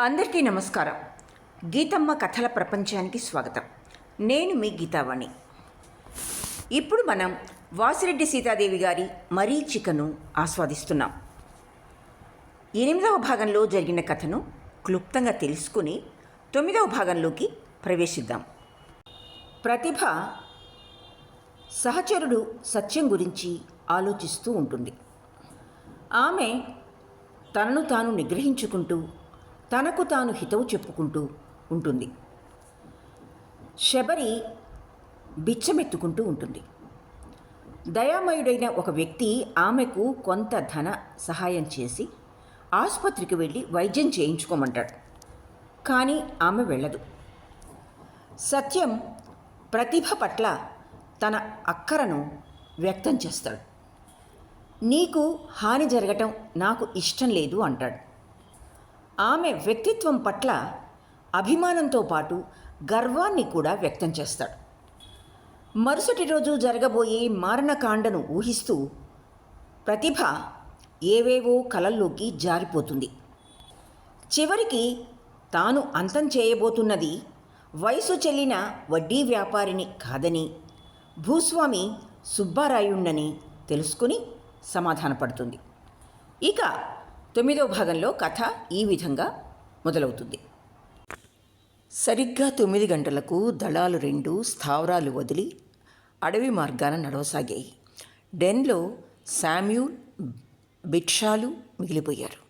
అందరికీ నమస్కారం. గీతమ్మ కథల ప్రపంచానికి స్వాగతం. నేను మీ గీతావాణి. ఇప్పుడు మనం వాసిరెడ్డి సీతాదేవి గారి మరీచికను ఆస్వాదిస్తున్నాం. 8వ భాగంలో జరిగిన కథను క్లుప్తంగా తెలుసుకుని 9వ భాగంలోకి ప్రవేశిద్దాం. ప్రతిభ సహచరుడు సత్యం గురించి ఆలోచిస్తూ ఉంటుంది. ఆమె తనను తాను నిగ్రహించుకుంటూ తనకు తాను హితవు చెప్పుకుంటూ ఉంటుంది. శబరి బిచ్చమెత్తుకుంటూ ఉంటుంది. దయామయుడైన ఒక వ్యక్తి ఆమెకు కొంత ధన సహాయం చేసి ఆసుపత్రికి వెళ్ళి వైద్యం చేయించుకోమంటాడు. కానీ ఆమె వెళ్ళదు. సత్యం ప్రతిభ పట్ల తన అక్కరను వ్యక్తం చేస్తాడు. నీకు హాని జరగటం నాకు ఇష్టం లేదు అంటాడు. ఆమె వ్యక్తిత్వం పట్ల అభిమానంతో పాటు గర్వాన్ని కూడా వ్యక్తం చేస్తాడు. మరుసటి రోజు జరగబోయే మారణకాండను ఊహిస్తూ ప్రతిభ ఏవేవో కలల్లోకి జారిపోతుంది. చివరికి తాను అంతం చేయబోతున్నది వయసు చెల్లిన వడ్డీ వ్యాపారిని కాదని భూస్వామి సుబ్బారాయుణ్ణని తెలుసుకుని సమాధానపడుతుంది. ఇక 9వ భాగంలో కథ ఈ విధంగా మొదలవుతుంది. సరిగ్గా 9 గంటలకు దళాలు 2 స్థావరాలు వదిలి అడవి మార్గాన నడవసాగాయి. డెన్లో శామ్యూల్, బిక్షాలు మిగిలిపోయారు.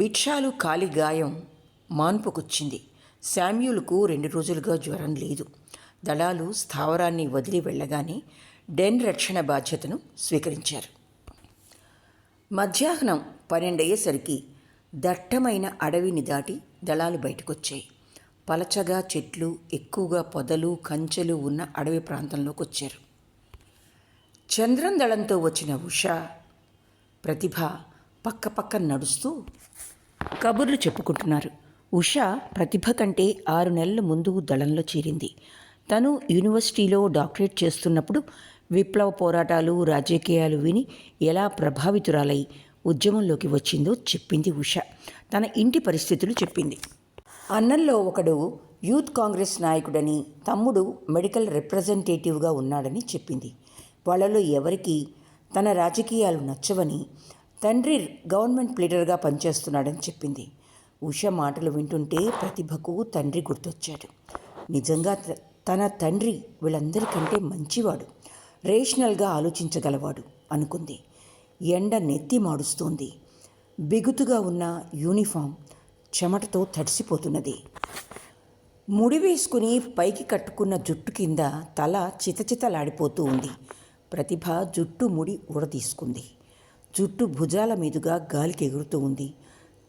బిక్షాలు కాలి గాయం మాన్పుకొచ్చింది. శామ్యూల్కు 2 రోజులుగా జ్వరం లేదు. దళాలు స్థావరాన్ని వదిలి వెళ్ళగానే డెన్ రక్షణ బాధ్యతను స్వీకరించారు. మధ్యాహ్నం 12 అయ్యేసరికి దట్టమైన అడవిని దాటి దళాలు బయటకొచ్చాయి. పలచగా చెట్లు, ఎక్కువగా పొదలు, కంచెలు ఉన్న అడవి ప్రాంతంలోకి వచ్చారు. చంద్రం దళంతో వచ్చిన ఉష, ప్రతిభ పక్క నడుస్తూ కబుర్లు చెప్పుకుంటున్నారు. ఉష ప్రతిభ కంటే 6 నెలల ముందు దళంలో చేరింది. తను యూనివర్సిటీలో డాక్టరేట్ చేస్తున్నప్పుడు విప్లవ పోరాటాలు, రాజకీయాలు విని ఎలా ప్రభావితురాలై ఉద్యమంలోకి వచ్చిందో చెప్పింది ఉష. తన ఇంటి పరిస్థితులు చెప్పింది. అన్నంలో ఒకడు యూత్ కాంగ్రెస్ నాయకుడని, తమ్ముడు మెడికల్ రిప్రజెంటేటివ్గా ఉన్నాడని చెప్పింది. వాళ్ళలో ఎవరికి తన రాజకీయాలు నచ్చవని, తండ్రి గవర్నమెంట్ ప్లీడర్గా పనిచేస్తున్నాడని చెప్పింది. ఉష మాటలు వింటుంటే ప్రతిభకు తండ్రి గుర్తొచ్చాడు. నిజంగా తన తండ్రి వీళ్ళందరికంటే మంచివాడు, రేషనల్గా ఆలోచించగలవాడు అనుకుంది. ఎండ నెత్తి మాడుస్తోంది. బిగుతుగా ఉన్న యూనిఫామ్ చెమటతో తడిసిపోతున్నది. ముడి వేసుకుని పైకి కట్టుకున్న జుట్టు కింద తల చితచితలాడిపోతూ ఉంది. ప్రతిభ జుట్టు ముడి ఊడదీసుకుంది. జుట్టు భుజాల మీదుగా గాలికి ఎగురుతూ ఉంది.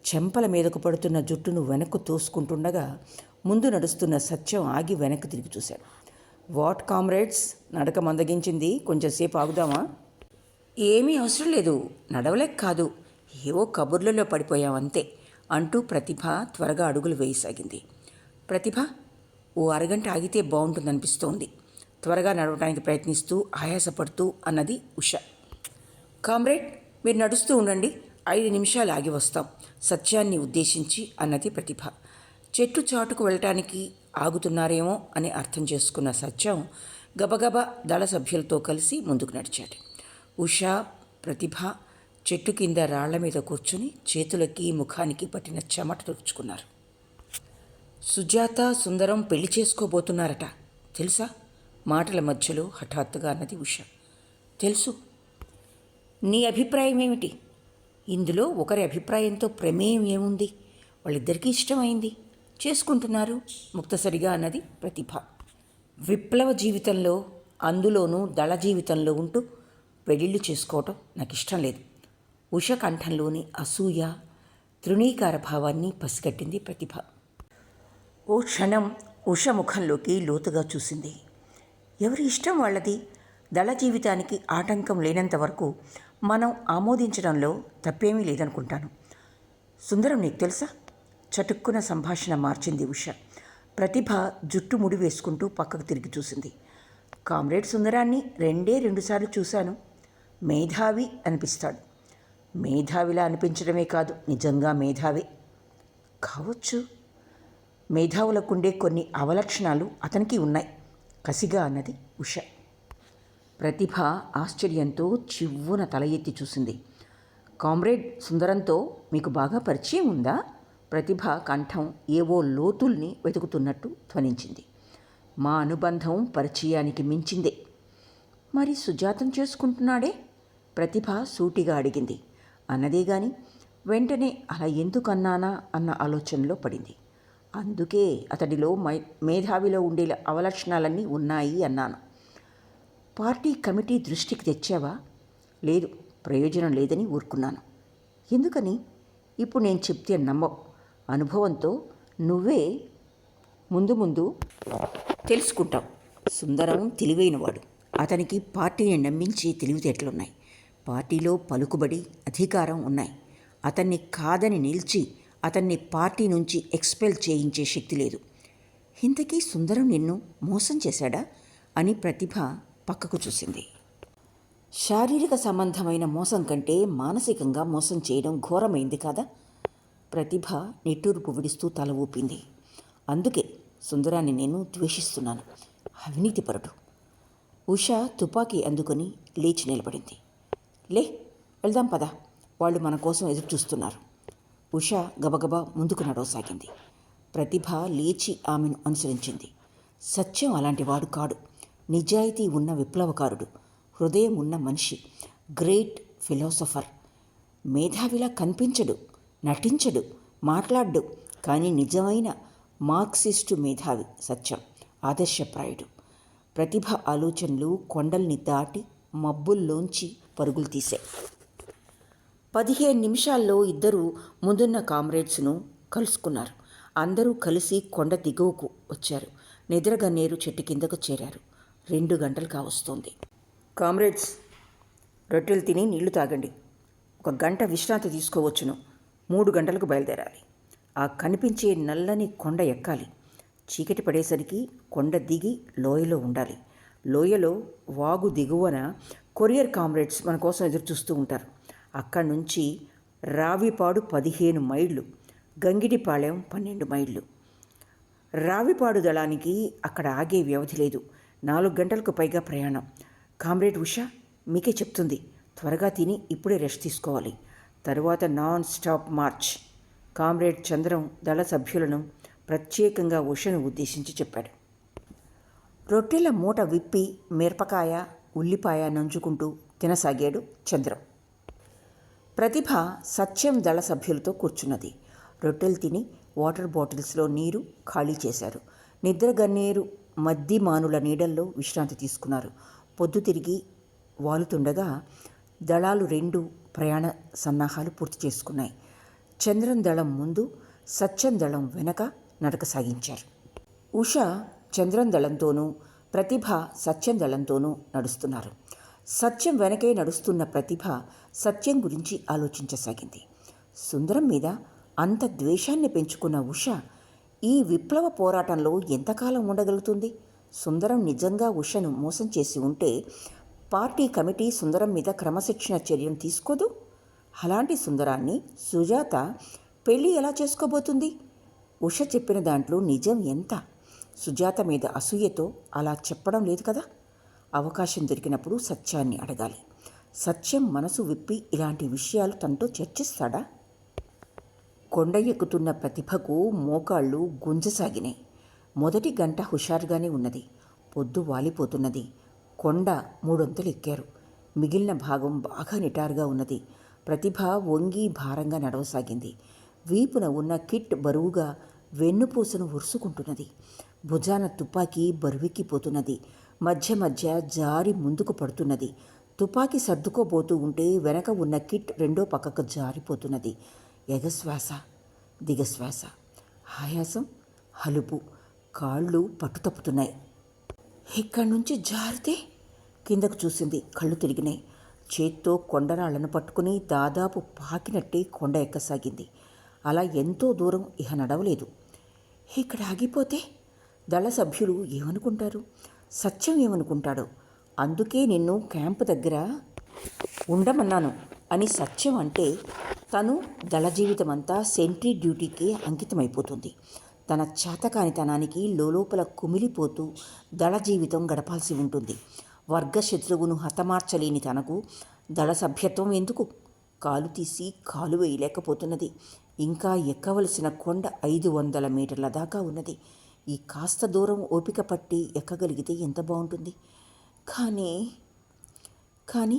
చెంపల మీదకు పడుతున్న జుట్టును వెనక్కు తోసుకుంటుండగా ముందు నడుస్తున్న సత్యం ఆగి వెనక్కి తిరిగి చూశాడు. వాట్ కామ్రేడ్స్, నడక మందగించింది, కొంచెంసేపు ఆగుదామా? ఏమీ అవసరం లేదు, నడవలేక కాదు, ఏవో కబుర్లలో పడిపోయావంతే అంటూ ప్రతిభ త్వరగా అడుగులు వేయసాగింది. ప్రతిభ, ఓ అరగంట ఆగితే బాగుంటుందనిపిస్తోంది, త్వరగా నడవడానికి ప్రయత్నిస్తూ ఆయాసపడుతూ అన్నది ఉష. కామ్రేడ్, మీరు నడుస్తూ ఉండండి, 5 నిమిషాలు ఆగి వస్తాం సత్యాన్ని ఉద్దేశించి అన్నది ప్రతిభ. చెట్టు చాటుకు వెళ్ళటానికి ఆగుతున్నారేమో అని అర్థం చేసుకున్న సత్యం గబగబా దళ సభ్యులతో కలిసి ముందుకు నడిచాడు. ఉష, ప్రతిభ చెట్టు కింద రాళ్ల మీద కూర్చుని చేతులకి ముఖానికి పట్టిన చెమట తుడుచుకున్నారు. సుజాత, సుందరం పెళ్లి చేసుకోబోతున్నారట తెలుసా? మాటల మధ్యలో హఠాత్తుగా అన్నది ఉష. తెలుసు. నీ అభిప్రాయం ఏమిటి? ఇందులో ఒకరి అభిప్రాయంతో ప్రమేయం ఏముంది? వాళ్ళిద్దరికీ ఇష్టమైంది, చేసుకుంటున్నారు ముక్తసరిగా అన్నది ప్రతిభ. విప్లవ జీవితంలో, అందులోనూ దళ జీవితంలో ఉంటూ పెళ్ళిళ్ళు చేసుకోవటం నాకు ఇష్టం లేదు. ఉష కంఠంలోని అసూయ, తృణీకార భావాన్ని పసిగట్టింది ప్రతిభ. ఓ క్షణం ఉష ముఖంలోకి లోతుగా చూసింది. ఎవరి ఇష్టం వాళ్ళది. దళ జీవితానికి ఆటంకం లేనంత వరకు మనం ఆమోదించడంలో తప్పేమీ లేదనుకుంటాను. సుందరం నీకు తెలుసా? చటుక్కున సంభాషణ మార్చింది ఉష. ప్రతిభ జుట్టు ముడి వేసుకుంటూ పక్కకు తిరిగి చూసింది. కామ్రేడ్ సుందరాన్ని 2 సార్లు చూశాను. మేధావి అనిపిస్తాడు. మేధావిలా అనిపించడమే కాదు, నిజంగా మేధావి. కావచ్చు. మేధావులకుండే కొన్ని అవలక్షణాలు అతనికి ఉన్నాయి, కసిగా అన్నది ఉష. ప్రతిభ ఆశ్చర్యంతో చివ్వున తల ఎత్తి చూసింది. కామ్రేడ్ సుందరంతో మీకు బాగా పరిచయం ఉందా? ప్రతిభ కంఠం ఏవో లోతుల్ని వెతుకుతున్నట్టు ధ్వనించింది. మా అనుబంధం పరిచయానికి మించిందే. మరి సుజాతం చేసుకుంటున్నాడే? ప్రతిభ సూటిగా అడిగింది. అన్నదే గాని వెంటనే అలా ఎందుకన్నానా అన్న ఆలోచనలో పడింది. అందుకే అతడిలో మేధావిలో ఉండే అవలక్షణాలన్నీ ఉన్నాయి అన్నాను. పార్టీ కమిటీ దృష్టికి తెచ్చావా? లేదు, ప్రయోజనం లేదని ఊరుకున్నాను. ఎందుకని? ఇప్పుడు నేను చెప్తే నమ్మవు. అనుభవంతో నువ్వే ముందు ముందు తెలుసుకుంటావు. సుందరం తెలివైనవాడు. అతనికి పార్టీని నమ్మించి తెలివితేటలున్నాయి. పార్టీలో పలుకుబడి, అధికారం ఉన్నాయి. అతన్ని కాదని నిలిచి అతన్ని పార్టీ నుంచి ఎక్స్పెల్ చేయించే శక్తి లేదు. ఇంతకీ సుందరం నిన్ను మోసం చేశాడా అని ప్రతిభ పక్కకు చూసింది. శారీరక సంబంధమైన మోసం కంటే మానసికంగా మోసం చేయడం ఘోరమైంది కాదా? ప్రతిభ నిట్టూర్పు విడుస్తూ తల ఊపింది. అందుకే సుందరాన్ని నేను ద్వేషిస్తున్నాను. అవినీతిపరుడు. ఉష తుపాకీ అందుకొని లేచి నిలబడింది. లే, వెళ్దాం పద, వాళ్ళు మన కోసం ఎదురు చూస్తున్నారు. ఉష గబగబా ముందుకు నడవసాగింది. ప్రతిభ లేచి ఆమెను అనుసరించింది. సత్యం అలాంటివాడు కాడు. నిజాయితీ ఉన్న విప్లవకారుడు, హృదయం ఉన్న మనిషి, గ్రేట్ ఫిలాసఫర్. మేధావిలా కనిపించడు, నటించడు, మాట్లాడ్డు. కానీ నిజమైన మార్క్సిస్టు మేధావి సత్యం, ఆదర్శప్రాయుడు. ప్రతిభ ఆలోచనలు కొండల్ని దాటి మబ్బుల్లోంచి పరుగులు తీశాయి. 15 నిమిషాల్లో ఇద్దరు ముందున్న కామ్రేడ్స్ను కలుసుకున్నారు. అందరూ కలిసి కొండ దిగువకు వచ్చారు. నిద్రగన్నేరు చెట్టు కిందకు చేరారు. 2 గంటలు కావస్తోంది. కామ్రేడ్స్, రొట్టెలు తిని నీళ్లు తాగండి. 1 గంట విశ్రాంతి తీసుకోవచ్చును. 3 గంటలకు బయలుదేరాలి. ఆ కనిపించే నల్లని కొండ ఎక్కాలి. చీకటి పడేసరికి కొండ దిగి లోయలో ఉండాలి. లోయలో వాగు దిగువన కొరియర్ కామ్రేడ్స్ మన కోసం ఎదురుచూస్తూ ఉంటారు. అక్కడి నుంచి రావిపాడు 15 మైళ్ళు, గంగిడిపాళెం 12 మైళ్ళు. రావిపాడు దళానికి అక్కడ ఆగే వ్యవధి లేదు. 4 గంటలకు పైగా ప్రయాణం. కామ్రేడ్ ఉష మీకే చెప్తుంది. త్వరగా తిని ఇప్పుడే రెస్ట్ తీసుకోవాలి. తరువాత non stop March. Comrade Chandram దళ సభ్యులను ప్రత్యేకంగా ఉషను ఉద్దేశించి చెప్పాడు. రొట్టెల మూట విప్పి మిరపకాయ, ఉల్లిపాయ నంచుకుంటూ తినసాగాడు చంద్రం. ప్రతిభ సత్యం దళ సభ్యులతో కూర్చున్నది. రొట్టెలు తిని వాటర్ బాటిల్స్లో నీరు ఖాళీ చేశారు. నిద్రగన్నేరు మద్దిమానుల నీడల్లో విశ్రాంతి తీసుకున్నారు. పొద్దు తిరిగి వాలుతుండగా దళాలు 2 ప్రయాణ సన్నాహాలు పూర్తి చేసుకున్నాయి. చంద్రం దళం ముందు, సత్యం దళం వెనక నడక సాగించారు. ఉష చంద్రం దళంతోనూ, ప్రతిభ సత్యం దళంతోనూ నడుస్తున్నారు. సత్యం వెనకే నడుస్తున్న ప్రతిభ సత్యం గురించి ఆలోచించసాగింది. సుందరం మీద అంత ద్వేషాన్ని పెంచుకున్న ఉష ఈ విప్లవ పోరాటంలో ఎంతకాలం ఉండగలుగుతుంది? సుందరం నిజంగా ఉషను మోసం చేసి ఉంటే పార్టీ కమిటీ సుందరం మీద క్రమశిక్షణ చర్యను తీసుకోదు. అలాంటి సుందరాన్ని సుజాత పెళ్ళి ఎలా చేసుకోబోతుంది? ఉష చెప్పిన దాంట్లో నిజం ఎంత? సుజాత మీద అసూయతో అలా చెప్పడం లేదు కదా. అవకాశం దొరికినప్పుడు సత్యాన్ని అడగాలి. సత్యం మనసు విప్పి ఇలాంటి విషయాలు తనతో చర్చిస్తాడా? కొండ ఎక్కుతున్న ప్రతిభకు మోకాళ్ళు గుంజసాగినాయి. మొదటి గంట హుషారుగానే ఉన్నది. పొద్దు వాలిపోతున్నది. కొండ 3 అంతలు ఎక్కారు. మిగిలిన భాగం బాగా నిటారుగా ఉన్నది. ప్రతిభ వంగి భారంగా నడవసాగింది. వీపున ఉన్న కిట్ బరువుగా వెన్నుపూసను ఉరుసుకుంటున్నది. భుజాన తుపాకీ బరువెక్కిపోతున్నది. మధ్య మధ్య జారి ముందుకు పడుతున్నది. తుపాకీ సర్దుకోబోతూ ఉంటే వెనక ఉన్న కిట్ రెండో పక్కకు జారిపోతున్నది. ఎగశ్వాస, దిగశ్వాస, ఆయాసం, హలుపు, కాళ్ళు పట్టుతప్పుతున్నాయి. ఇక్కడి నుంచి జారితే కిందకు చూసింది. కళ్ళు తిరిగినాయి. చేత్తో కొండరాళ్లను పట్టుకుని దాదాపు పాకినట్టే కొండ ఎక్కసాగింది. అలా ఎంతో దూరం ఇహ నడవలేదు. ఇక్కడ ఆగిపోతే దళ సభ్యులు ఏమనుకుంటారు? సత్యం ఏమనుకుంటాడో? అందుకే నిన్ను క్యాంపు దగ్గర ఉండమన్నాను. అని సత్యం అంటే తను దళ జీవితమంతా సెంట్రీ డ్యూటీకే అంకితమైపోతుంది. తన చేతకానితనానికి లోపల కుమిలిపోతూ దళ జీవితం గడపాల్సి ఉంటుంది. వర్గ శత్రువును హతమార్చలేని తనకు దళ సభ్యత్వం ఎందుకు? కాలు తీసి కాలు వేయలేకపోతున్నది. ఇంకా ఎక్కవలసిన కొండ 500 మీటర్ల దాకా ఉన్నది. ఈ కాస్త దూరం ఓపిక పట్టి ఎక్కగలిగితే ఎంత బాగుంటుంది. కానీ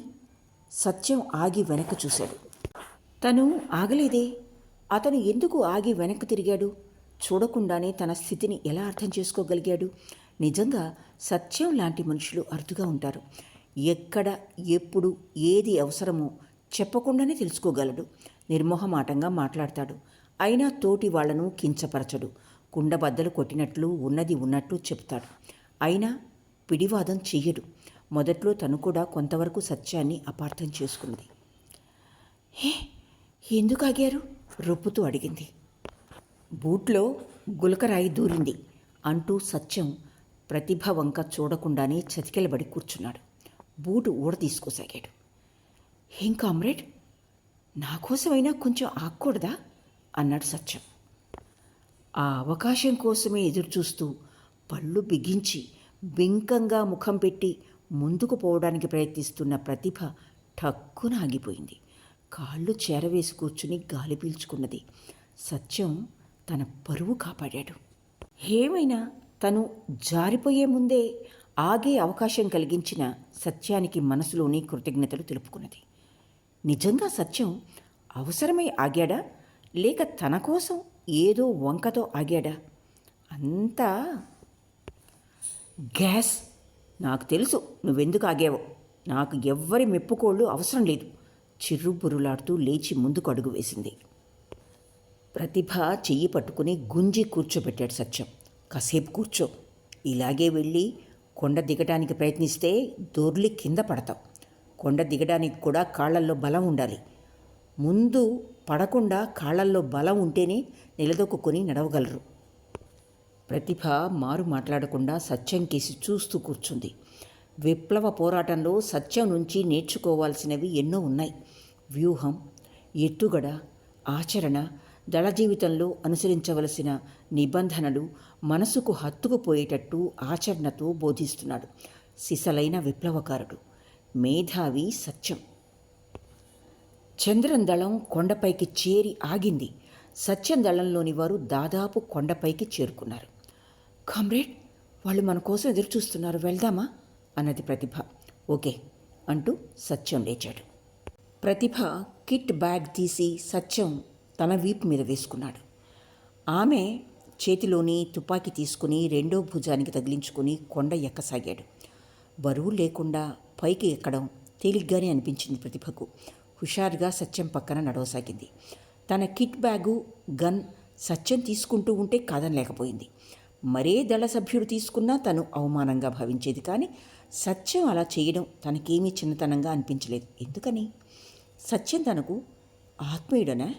సత్యం ఆగి వెనక్కి చూశాడు. తను ఆగలేదే. అతను ఎందుకు ఆగి వెనక్కి తిరిగాడు? చూడకుండానే తన స్థితిని ఎలా అర్థం చేసుకోగలిగాడు? నిజంగా సత్యం లాంటి మనుషులు అరుదుగా ఉంటారు. ఎక్కడ, ఎప్పుడు, ఏది అవసరమో చెప్పకుండానే తెలుసుకోగలడు. నిర్మోహమాటంగా మాట్లాడతాడు. అయినా తోటి వాళ్లను కించపరచడు. కుండబద్దలు కొట్టినట్లు ఉన్నది ఉన్నట్టు చెప్తాడు. అయినా పిడివాదం చెయ్యడు. మొదట్లో తను కూడా కొంతవరకు సత్యాన్ని అపార్థం చేసుకున్నది. ఎందుకు ఆగారు? రొప్పుతూ అడిగింది. బూట్లో గులకరాయి దూరింది అంటూ సత్యం ప్రతిభ వంక చూడకుండానే చతికిలబడి కూర్చున్నాడు. బూటు ఊడ తీసుకోసాగాడు. ఏం కామ్రేడ్, నా కోసమైనా కొంచెం ఆగకూడదా అన్నాడు సత్యం. ఆ అవకాశం కోసమే ఎదురుచూస్తూ పళ్ళు బిగించి బింకంగా ముఖం పెట్టి ముందుకు పోవడానికి ప్రయత్నిస్తున్న ప్రతిభ ఠక్కున ఆగిపోయింది. కాళ్ళు చేరవేసి కూర్చుని గాలి పీల్చుకున్నది. సత్యం తన పరువు కాపాడాడు. ఏమైనా తను జారిపోయే ముందే ఆగే అవకాశం కలిగించిన సత్యానికి మనసులోని కృతజ్ఞతలు తెలుపుకున్నది. నిజంగా సత్యం అవసరమై ఆగాడా, లేక తన కోసం ఏదో వంకతో ఆగాడా? అంతా గ్యాస్. నాకు తెలుసు నువ్వెందుకు ఆగావో. నాకు ఎవ్వరి మెప్పుకోళ్ళు అవసరం లేదు. చిర్రుబుర్రులాడుతూ లేచి ముందుకు అడుగు వేసింది. ప్రతిభ చెయ్యి పట్టుకుని గుంజి కూర్చోబెట్టాడు సత్యం. కాసేపు కూర్చో. ఇలాగే వెళ్ళి కొండ దిగడానికి ప్రయత్నిస్తే దొర్లి కింద పడతావు. కొండ దిగడానికి కూడా కాళ్లల్లో బలం ఉండాలి. ముందు పడకుండా కాళ్లల్లో బలం ఉంటేనే నిలదొక్కుని నడవగలరు. ప్రతిభ మారు మాట్లాడకుండా సత్యం కేసి చూస్తూ కూర్చుంది. విప్లవ పోరాటంలో సత్యం నుంచి నేర్చుకోవాల్సినవి ఎన్నో ఉన్నాయి. వ్యూహం, ఎత్తుగడ, ఆచరణ, దళ జీవితంలో అనుసరించవలసిన నిబంధనలు మనసుకు హత్తుకుపోయేటట్టు ఆచరణతో బోధిస్తున్నాడు. సిసలైన విప్లవకారుడు, మేధావి సత్యం. చంద్రం దళం కొండపైకి చేరి ఆగింది. సత్యం దళంలోని వారు దాదాపు కొండపైకి చేరుకున్నారు. కామ్రేడ్, వాళ్ళు మన కోసం ఎదురు చూస్తున్నారు, వెళ్దామా అన్నది ప్రతిభ. ఓకే అంటూ సత్యం లేచాడు. ప్రతిభ కిట్ బ్యాగ్ తీసి సత్యం తన వీపు మీద వేసుకున్నాడు. ఆమె చేతిలోని తుపాకీ తీసుకుని రెండో భుజానికి తగిలించుకుని కొండ ఎక్కసాగాడు. బరువు లేకుండా పైకి ఎక్కడం తేలిగ్గానే అనిపించింది ప్రతిభకు. హుషారుగా సత్యం పక్కన నడవసాగింది. తన కిట్ బ్యాగు, గన్ సత్యం తీసుకుంటూ ఉంటే కాదనలేకపోయింది. మరే దళ సభ్యుడు తీసుకున్నా తను అవమానంగా భావించేది. కానీ సత్యం అలా చేయడం తనకేమీ చిన్నతనంగా అనిపించలేదు. ఎందుకని? సత్యం తనకు ఆత్మీయుడనా,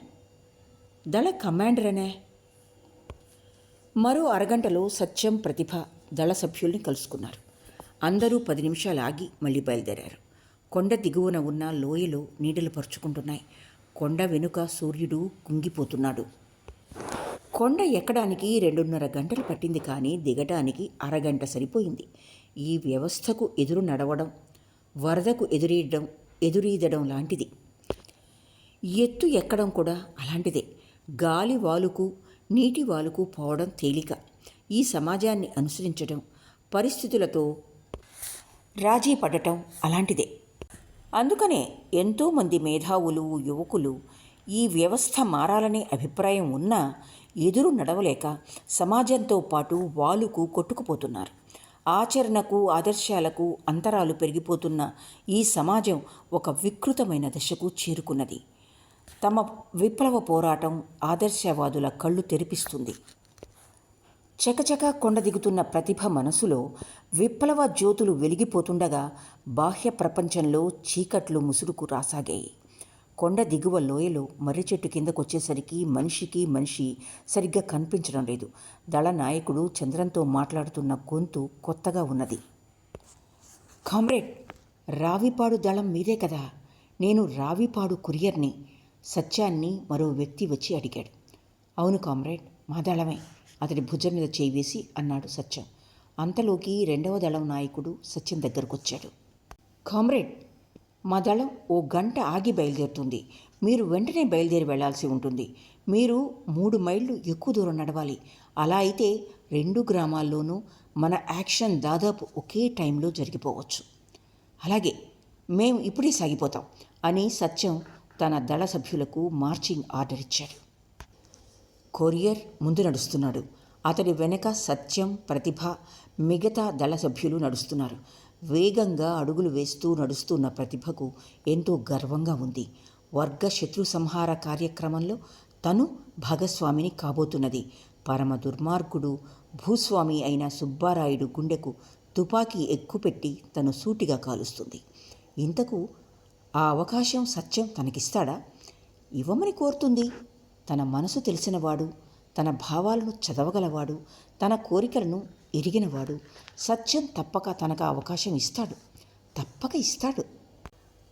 దళ కమాండరనే? మరో అరగంటలో సత్యం, ప్రతిభ దళ సభ్యుల్ని కలుసుకున్నారు. అందరూ 10 నిమిషాలు ఆగి మళ్ళీ బయలుదేరారు. కొండ దిగువన ఉన్న లోయలో నీడలు పరుచుకుంటున్నాయి. కొండ వెనుక సూర్యుడు కుంగిపోతున్నాడు. కొండ ఎక్కడానికి 2.5 గంటలు పట్టింది. కానీ దిగటానికి అరగంట సరిపోయింది. ఈ వ్యవస్థకు ఎదురు నడవడం వరదకు ఎదురీదడం లాంటిది. ఎత్తు ఎక్కడం కూడా అలాంటిదే. గాలి వాలుకు, నీటి వాలుకు పోవడం తేలిక. ఈ సమాజాన్ని అనుసరించడం, పరిస్థితులతో రాజీ పడటం అలాంటిదే. అందుకనే ఎంతోమంది మేధావులు, యువకులు ఈ వ్యవస్థ మారాలనే అభిప్రాయం ఉన్నా ఎదురు నడవలేక సమాజంతో పాటు వాలుకు కొట్టుకుపోతున్నారు. ఆచరణకు, ఆదర్శాలకు అంతరాలు పెరిగిపోతున్న ఈ సమాజం ఒక వికృతమైన దశకు చేరుకున్నది. తమ విప్లవ పోరాటం ఆదర్శవాదుల కళ్ళు తెరిపిస్తుంది. చకచక కొండ దిగుతున్న ప్రతిభ మనసులో విప్లవ జ్యోతులు వెలిగిపోతుండగా బాహ్య ప్రపంచంలో చీకట్లు ముసురుకు రాసాగాయి. కొండ దిగువ లోయలో మర్రి చెట్టు కిందకొచ్చేసరికి మనిషి సరిగ్గా కనిపించడం లేదు. దళ నాయకుడు చంద్రంతో మాట్లాడుతున్న గొంతు కొత్తగా ఉన్నది. కామ్రేడ్, రావిపాడు దళం మీదే కదా? నేను రావిపాడు కొరియర్ని. సత్యాన్ని మరో వ్యక్తి వచ్చి అడిగాడు. అవును కామ్రేడ్, మా దళమే. అతడి భుజం మీద చేయి వేసి అన్నాడు సత్యం. అంతలోకి రెండవ దళం నాయకుడు సత్యం దగ్గరకొచ్చాడు. కామ్రేడ్, మా దళం ఓ గంట ఆగి బయలుదేరుతుంది. మీరు వెంటనే బయలుదేరి వెళ్లాల్సి ఉంటుంది. మీరు 3 మైళ్ళు ఎక్కువ దూరం నడవాలి. అలా అయితే 2 గ్రామాల్లోనూ మన యాక్షన్ దాదాపు ఒకే టైంలో జరిగిపోవచ్చు. అలాగే, మేం ఇప్పుడే సాగిపోతాం అని సత్యం తన దళ సభ్యులకు మార్చింగ్ ఆర్డర్ ఇచ్చాడు. కొరియర్ ముందు నడుస్తున్నాడు. అతడి వెనక సత్యం, ప్రతిభ, మిగతా దళ సభ్యులు నడుస్తున్నారు. వేగంగా అడుగులు వేస్తూ నడుస్తున్న ప్రతిభకు ఎంతో గర్వంగా ఉంది. వర్గ శత్రు సంహార కార్యక్రమంలో తను భాగస్వామిని కాబోతున్నది. పరమ దుర్మార్గుడు భూస్వామి అయిన సుబ్బారాయుడు గుండెకు తుపాకీ ఎక్కుపెట్టి తను సూటిగా కాలుస్తుంది. ఇంతకు ఆ అవకాశం సత్యం తనకిస్తాడా? ఇవ్వమని కోరుతుంది. తన మనసు తెలిసినవాడు, తన భావాలను చదవగలవాడు, తన కోరికలను ఎరిగినవాడు. సత్యం తప్పక తనకు అవకాశం ఇస్తాడు. తప్పక ఇస్తాడు.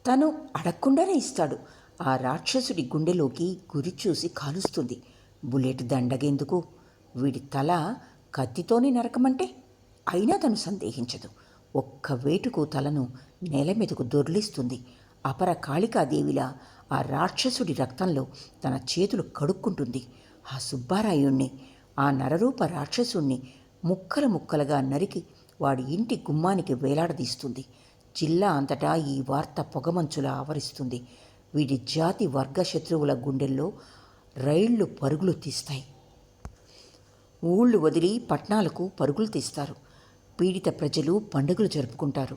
తను అడగకుండానే ఇస్తాడు. ఆ రాక్షసుడి గుండెలోకి గురి చూసి కాలుస్తుంది. బుల్లెట్ దండగెందుకు? వీడి తల కత్తితోనే నరకమంటే? అయినా తను సందేహించదు. ఒక్క వేటుకు తలను నేల మీదకు దొర్లిస్తుంది. అపర కాళికాదేవిలా ఆ రాక్షసుడి రక్తంలో తన చేతులు కడుక్కుంటుంది. ఆ సుబ్బారాయుణ్ణి, ఆ నరరూప రాక్షసుణ్ణి ముక్కలు ముక్కలుగా నరికి వాడి ఇంటి గుమ్మానికి వేలాడదీస్తుంది. జిల్లా అంతటా ఈ వార్త పొగమంచులా ఆవరిస్తుంది. వీడి జాతి వర్గ శత్రువుల గుండెల్లో రైళ్లు పరుగులు తీస్తాయి. ఊళ్ళు వదిలి పట్నాలకు పరుగులు తీస్తారు. పీడిత ప్రజలు పండుగలు జరుపుకుంటారు.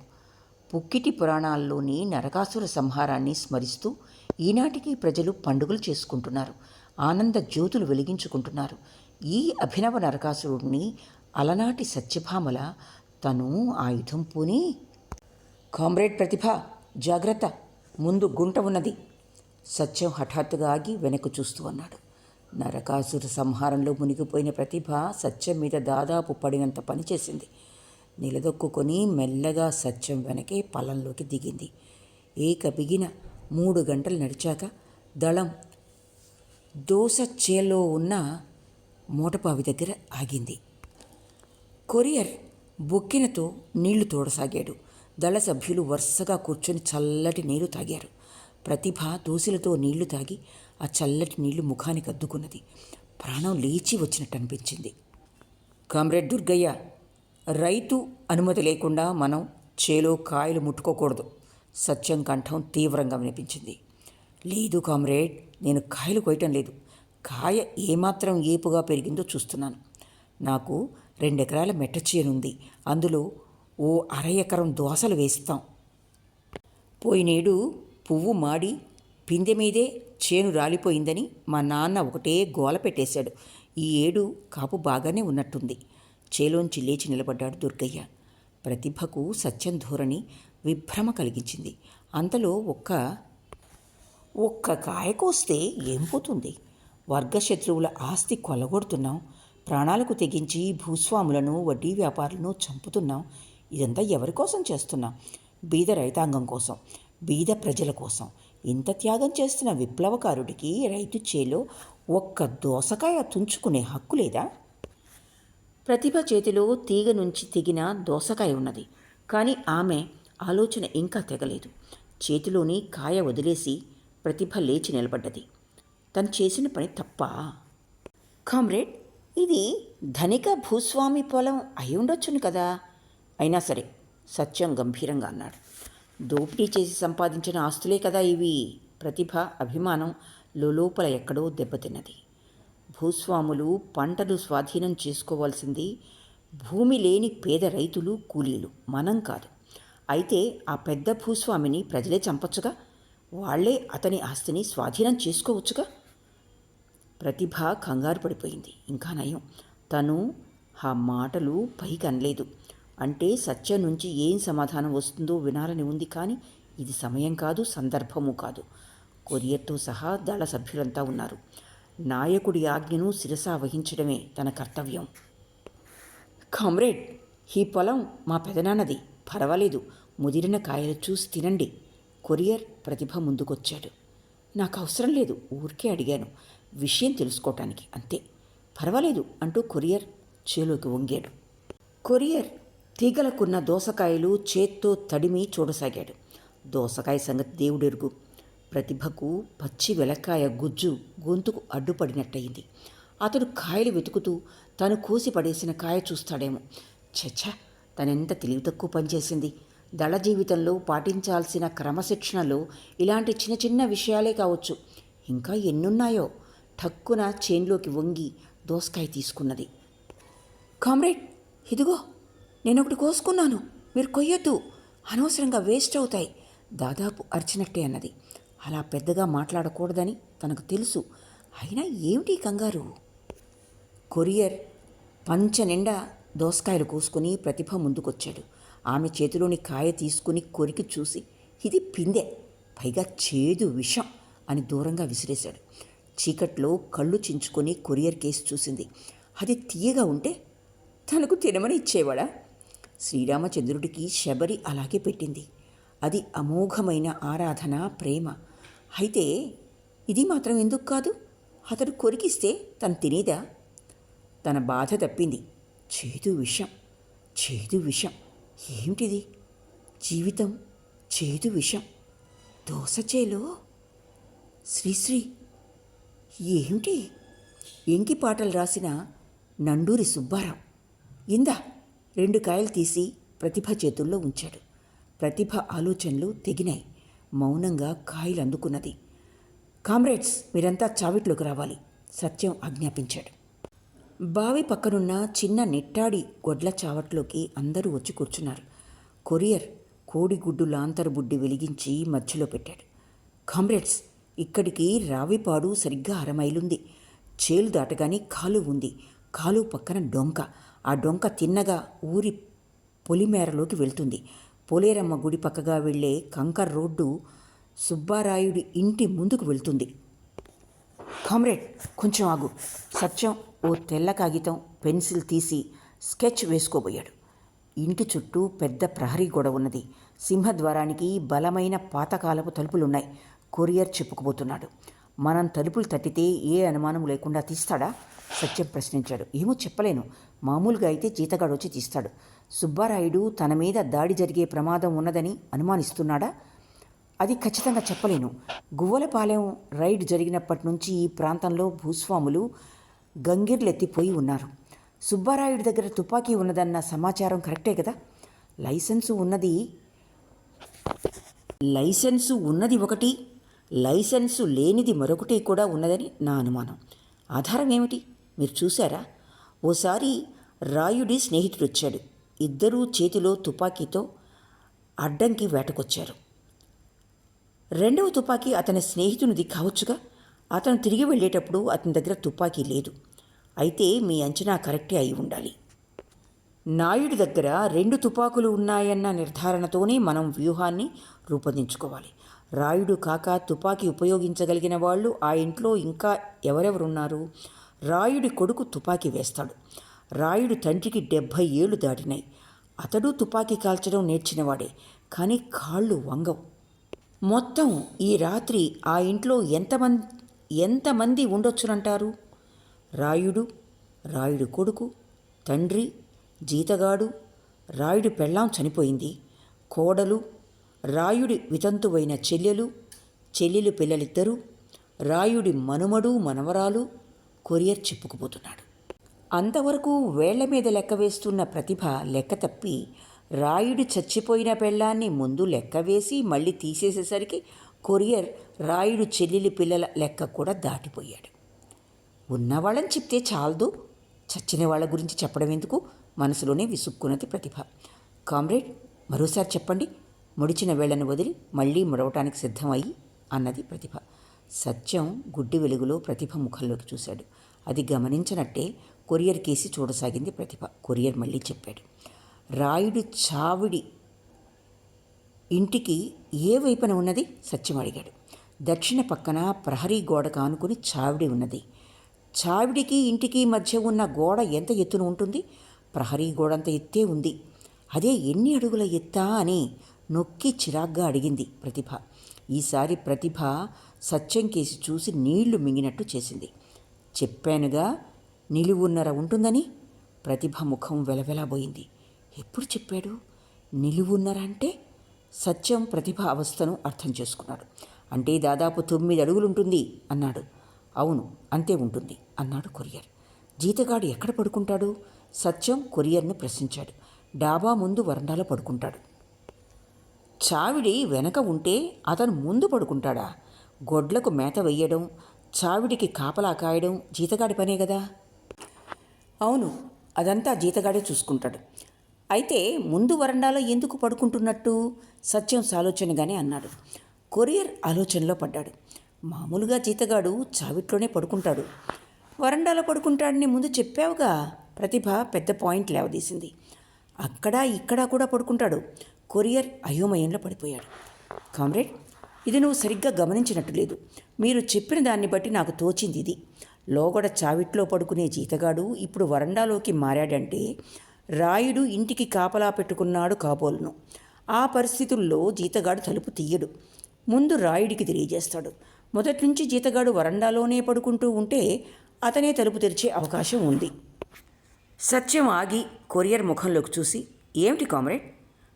పుక్కిటి పురాణాల్లోని నరకాసుర సంహారాన్ని స్మరిస్తూ ఈనాటికి ప్రజలు పండుగలు చేసుకుంటున్నారు. ఆనంద జ్యోతులు వెలిగించుకుంటున్నారు. ఈ అభినవ నరకాసురుడిని అలనాటి సత్యభామల తను ఆయుధం పూని. కామ్రేడ్ ప్రతిభ, జాగ్రత్త, ముందు గుంట ఉన్నది. సత్యం హఠాత్తుగా ఆగి వెనక్కు చూస్తూ అన్నాడు. నరకాసుర సంహారంలో మునిగిపోయిన ప్రతిభ సత్యం మీద దాదాపు పడినంత పనిచేసింది. నిలదొక్కుని మెల్లగా సత్యం వెనకే పొలంలోకి దిగింది. బిగిన 3 గంటలు నడిచాక దళం దోసచేలో ఉన్న మూటపావి దగ్గర ఆగింది. కొరియర్ బొక్కెనతో నీళ్లు తోడసాగాడు. దళ సభ్యులు వరుసగా కూర్చొని చల్లటి నీరు తాగారు. ప్రతిభ దోశలతో నీళ్లు తాగి ఆ చల్లటి నీళ్లు ముఖానికి అద్దుకున్నది. ప్రాణం లేచి వచ్చినట్టు అనిపించింది. కామ్రేడ్ దుర్గయ్య, రైతు అనుమతి లేకుండా మనం చేలో కాయలు ముట్టుకోకూడదు. సత్యం కంఠం తీవ్రంగా వినిపించింది. లేదు కామ్రేడ్, నేను కాయలు కొయ్యటం లేదు. కాయ ఏమాత్రం ఏపుగా పెరిగిందో చూస్తున్నాను. నాకు 2 ఎకరాల మెట్ట చేనుంది. అందులో ఓ 1/2 ఎకరం దోసలు వేస్తాం. పోయినేడు పువ్వు మాడి పిందె మీదే చేను రాలిపోయిందని మా నాన్న ఒకటే గోల పెట్టేశాడు. ఈ ఏడు కాపు బాగానే ఉన్నట్టుంది. చేలోంచి లేచి నిలబడ్డాడు దుర్గయ్య. ప్రతిభకు సత్యం ధోరణి విభ్రమ కలిగించింది. అంతలో ఒక్క కాయ కోస్తే ఏం పోతుంది? వర్గశత్రువుల ఆస్తి కొల్లగొడుతున్నాం. ప్రాణాలకు తెగించి భూస్వాములను, వడ్డీ వ్యాపారులను చంపుతున్నాం. ఇదంతా ఎవరి కోసం చేస్తున్నాం? బీద రైతాంగం కోసం, బీద ప్రజల కోసం. ఇంత త్యాగం చేస్తున్న విప్లవకారుడికి రైతు చేలో ఒక్క దోసకాయ తుంచుకునే హక్కు లేదా? ప్రతిభ చేతిలో తీగ నుంచి తెగిన దోసకాయ ఉన్నది. కానీ ఆమె ఆలోచన ఇంకా తెగలేదు. చేతిలోని కాయ వదిలేసి ప్రతిభ లేచి నిలబడ్డది. తను చేసిన పని తప్ప? కామ్రేడ్, ఇది ధనిక భూస్వామి పొలం అయి ఉండొచ్చును కదా. అయినా సరే, సత్యం గంభీరంగా అన్నాడు. దోపిడీ చేసి సంపాదించిన ఆస్తులే కదా ఇవి. ప్రతిభ అభిమానం లోపల ఎక్కడో దెబ్బతిన్నది. భూస్వాములు పంటలు స్వాధీనం చేసుకోవాల్సింది భూమి లేని పేద రైతులు, కూలీలు, మనం కాదు. అయితే ఆ పెద్ద భూస్వామిని ప్రజలే చంపొచ్చుగా. వాళ్లే అతని ఆస్తిని స్వాధీనం చేసుకోవచ్చుగా. ప్రతిభ కంగారు పడిపోయింది. ఇంకా నయం, తను ఆ మాటలు పైకి అనలేదు. అంటే సత్యం నుంచి ఏం సమాధానం వస్తుందో వినాలని ఉంది. కానీ ఇది సమయం కాదు, సందర్భము కాదు. కొరియర్తో సహా దళ సభ్యులంతా ఉన్నారు. నాయకుడి ఆజ్ఞను శిరసా వహించడమే తన కర్తవ్యం. కామ్రేడ్, ఈ పొలం మా పెదనాన్నది. పర్వాలేదు, ముదిరిన కాయలు చూసి తినండి. కొరియర్ ప్రతిభ ముందుకొచ్చాడు. నాకు అవసరం లేదు, ఊరికే అడిగాను, విషయం తెలుసుకోవటానికి అంతే. పర్వాలేదు అంటూ కొరియర్ చేలోకి వంగాడు. కొరియర్ తీగలకున్న దోసకాయలు చేత్తో తడిమి చూడసాగాడు. దోసకాయ సంగతి దేవుడెరుగు. ప్రతిభకు పచ్చి వెలక్కాయ గుజ్జు గొంతుకు అడ్డుపడినట్టయింది. అతడు కాయలు వెతుకుతూ తను కోసి పడేసిన కాయ చూస్తాడేమో. చచ్చా, తనెంత తెలివి తక్కువ పనిచేసింది. దళ జీవితంలో పాటించాల్సిన క్రమశిక్షణలో ఇలాంటి చిన్న చిన్న విషయాలే కావచ్చు, ఇంకా ఎన్నున్నాయో. ఠక్కున చేన్లోకి వంగి దోసకాయ తీసుకున్నది. కామ్రేడ్, ఇదిగో నేనొకటి కోసుకున్నాను, మీరు కొయ్యొద్దు, అనవసరంగా వేస్ట్ అవుతాయి, దాదాపు అరిచినట్టే అన్నది. అలా పెద్దగా మాట్లాడకూడదని తనకు తెలుసు, అయినా ఏమిటి కంగారు? కొరియర్ పంచ నిండా దోసకాయలు కోసుకుని ప్రతిభ ముందుకొచ్చాడు. ఆమె చేతిలోని కాయ తీసుకుని కొరికి చూసి, ఇది పిందె, పైగా చేదు విషం అని దూరంగా విసిరేశాడు. చీకట్లో కళ్ళు చించుకొని కొరియర్ కేసు చూసింది. అది తీయగా ఉంటే తనకు తినమని ఇచ్చేవాడా? శ్రీరామచంద్రుడికి శబరి అలాగే పెట్టింది. అది అమోఘమైన ఆరాధన, ప్రేమ. అయితే ఇది మాత్రం ఎందుకు కాదు? అతడు కొరికిస్తే తను తినేదా? తన బాధ తప్పింది. చేదు విషం, చేదు విషం, ఏమిటిది? జీవితం చేదు విషం. దోసచేలో శ్రీశ్రీ ఏమిటి? ఎంకి పాటలు రాసిన నండూరి సుబ్బారావు. ఇందా 2 కాయలు తీసి ప్రతిభ చేతుల్లో ఉంచాడు. ప్రతిభ ఆలోచనలు తెగినాయి. మౌనంగా కాయలు అందుకున్నది. కామ్రేడ్స్, మీరంతా చావిట్లోకి రావాలి, సత్యం ఆజ్ఞాపించాడు. బావి పక్కనున్న చిన్న నెట్టాడి గొడ్ల చావట్లోకి అందరూ వచ్చి కూర్చున్నారు. కొరియర్ కోడిగుడ్డు లాంతరు బుడ్డి వెలిగించి మధ్యలో పెట్టాడు. కామ్రేడ్స్, ఇక్కడికి రావిపాడు సరిగ్గా 1/2 మైలుంది. చేలు దాటగానే కాలువ ఉంది. కాలువ పక్కన డొంక. ఆ డొంక తిన్నగా ఊరి పొలిమేరలోకి వెళ్తుంది. పోలేరమ్మ గుడి పక్కగా వెళ్లే కంకర్ రోడ్డు సుబ్బారాయుడి ఇంటి ముందుకు వెళ్తుంది. కామ్రేడ్, కొంచెం ఆగు. సత్యం ఓ తెల్ల కాగితం, పెన్సిల్ తీసి స్కెచ్ వేసుకోబోయాడు. ఇంటి చుట్టూ పెద్ద ప్రహరీ గోడ ఉన్నది. సింహద్వారానికి బలమైన పాతకాలపు తలుపులున్నాయి. కొరియర్ చెప్పుకుపోతున్నాడు. మనం తలుపులు తట్టితే ఏ అనుమానం లేకుండా తీస్తాడా? సత్యం ప్రశ్నించాడు. ఏమో చెప్పలేను, మామూలుగా అయితే జీతగాడు వచ్చి తీస్తాడు. సుబ్బారాయుడు తన మీద దాడి జరిగే ప్రమాదం ఉన్నదని అనుమానిస్తున్నాడా? అది ఖచ్చితంగా చెప్పలేను. గువ్వలపాలెం రైడ్ జరిగినప్పటి నుంచి ఈ ప్రాంతంలో భూస్వాములు గంగిర్లెత్తిపోయి ఉన్నారు. సుబ్బారాయుడి దగ్గర తుపాకీ ఉన్నదన్న సమాచారం కరెక్టే కదా? లైసెన్సు ఉన్నది ఒకటి, లైసెన్సు లేనిది మరొకటి కూడా ఉన్నదని నా అనుమానం. ఆధారం ఏమిటి? మీరు చూశారా? ఓసారి రాయుడి స్నేహితుడు వచ్చాడు. ఇద్దరూ చేతిలో తుపాకీతో అడ్డంకి వేటకొచ్చారు. 2వ తుపాకీ అతని స్నేహితునిది కావచ్చుగా. అతను తిరిగి వెళ్ళేటప్పుడు అతని దగ్గర తుపాకీ లేదు. అయితే మీ అంచనా కరెక్టే అయి ఉండాలి. నాయుడి దగ్గర 2 తుపాకులు ఉన్నాయన్న నిర్ధారణతోనే మనం వ్యూహాన్ని రూపొందించుకోవాలి. రాయుడు కాక తుపాకీ ఉపయోగించగలిగిన వాళ్ళు ఆ ఇంట్లో ఇంకా ఎవరెవరున్నారు? రాయుడి కొడుకు తుపాకీ వేస్తాడు. రాయుడు తండ్రికి 70 ఏళ్ళు దాటినాయి. అతడు తుపాకీ కాల్చడం నేర్చినవాడే, కానీ కాళ్ళు వంగవు. మొత్తం ఈ రాత్రి ఆ ఇంట్లో ఎంతమంది ఉండొచ్చునంటారు? రాయుడు, రాయుడు కొడుకు, తండ్రి, జీతగాడు, రాయుడి పెళ్ళాం చనిపోయింది, కోడలు, రాయుడి వితంతువైన చెల్లెలు పిల్లలిద్దరూ, రాయుడి మనుమడు మనవరాలు. కొరియర్ చెప్పుకుపోతున్నాడు. అంతవరకు వేళ్ల మీద లెక్క వేస్తున్న ప్రతిభ లెక్క తప్పి రాయుడి చచ్చిపోయిన పెళ్ళాన్ని ముందు లెక్క వేసి మళ్ళీ తీసేసేసరికి కొరియర్ రాయుడు చెల్లెలి పిల్లల లెక్క కూడా దాటిపోయాడు. ఉన్నవాళ్ళని చెప్తే చాలదు, చచ్చిన వాళ్ళ గురించి చెప్పడం ఎందుకు? మనసులోనే విసుక్కున్నది ప్రతిభ. కామ్రేడ్, మరోసారి చెప్పండి. ముడిచిన వేళ్లను వదిలి మళ్ళీ ముడవటానికి సిద్ధమయ్యి అన్నది ప్రతిభ. సత్యం గుడ్డి వెలుగులో ప్రతిభ ముఖంలోకి చూశాడు. అది గమనించనట్టే కొరియర్ కేసి చూడసాగింది ప్రతిభ. కొరియర్ మళ్ళీ చెప్పాడు. రాయుడు చావిడి ఇంటికి ఏ వైపున ఉన్నది? సత్యం అడిగాడు. దక్షిణ పక్కన ప్రహరీ గోడ కానుకుని చావిడి ఉన్నది. చావిడికి ఇంటికి మధ్య ఉన్న గోడ ఎంత ఎత్తున ఉంటుంది? ప్రహరీ గోడంత ఎత్తే ఉంది. అదే ఎన్ని అడుగుల ఎత్తా అని నొక్కి చిరాగ్గా అడిగింది ప్రతిభ. ఈసారి ప్రతిభ సత్యం కేసి చూసి నీళ్లు మింగినట్టు చేసింది. చెప్పానుగా నిలువున్నర ఉంటుందని. ప్రతిభ ముఖం వెలవెలాబోయింది. ఎప్పుడు చెప్పాడు? నిలువున్నర అంటే? సత్యం ప్రతిభ అవస్థను అర్థం చేసుకున్నాడు. అంటే దాదాపు 9 అడుగులుంటుంది అన్నాడు. అవును, అంతే ఉంటుంది అన్నాడు కొరియర్. జీతగాడు ఎక్కడ పడుకుంటాడు? సత్యం కొరియర్ను ప్రశ్నించాడు. డాబా ముందు వరండాలో పడుకుంటాడు. చావిడి వెనక ఉంటే అతను ముందు పడుకుంటాడా? గొడ్లకు మేత వెయ్యడం, చావిడికి కాపలా కాయడం జీతగాడి పనే కదా. అవును, అదంతా జీతగాడే చూసుకుంటాడు. అయితే ముందు వరండాలో ఎందుకు పడుకుంటున్నట్టు? సత్యం సాలోచనగానే అన్నాడు. కొరియర్ ఆలోచనలో పడ్డాడు. మామూలుగా జీతగాడు చావిట్లోనే పడుకుంటాడు. వరండాలో పడుకుంటాడని ముందు చెప్పావుగా. ప్రతిభ పెద్ద పాయింట్ లేవదీసింది. అక్కడ ఇక్కడ కూడా పడుకుంటాడు. కొరియర్ అయోమయంలో పడిపోయాడు. కామ్రేడ్, ఇది నువ్వు సరిగ్గా గమనించినట్టు లేదు. మీరు చెప్పిన దాన్ని బట్టి నాకు తోచింది ఇది. లోగడ చావిట్లో పడుకునే జీతగాడు ఇప్పుడు వరండాలోకి మారాడంటే రాయుడు ఇంటికి కాపలా పెట్టుకున్నాడు కాబోలును. ఆ పరిస్థితుల్లో జీతగాడు తలుపు తీయడు. ముందు రాయుడికి తెలియజేస్తాడు. మొదటి నుంచి జీతగాడు వరండాలోనే పడుకుంటూ ఉంటే అతనే తలుపు తెరిచే అవకాశం ఉంది. సత్యం ఆగి కొరియర్ ముఖంలోకి చూసి, ఏమిటి కామ్రేడ్,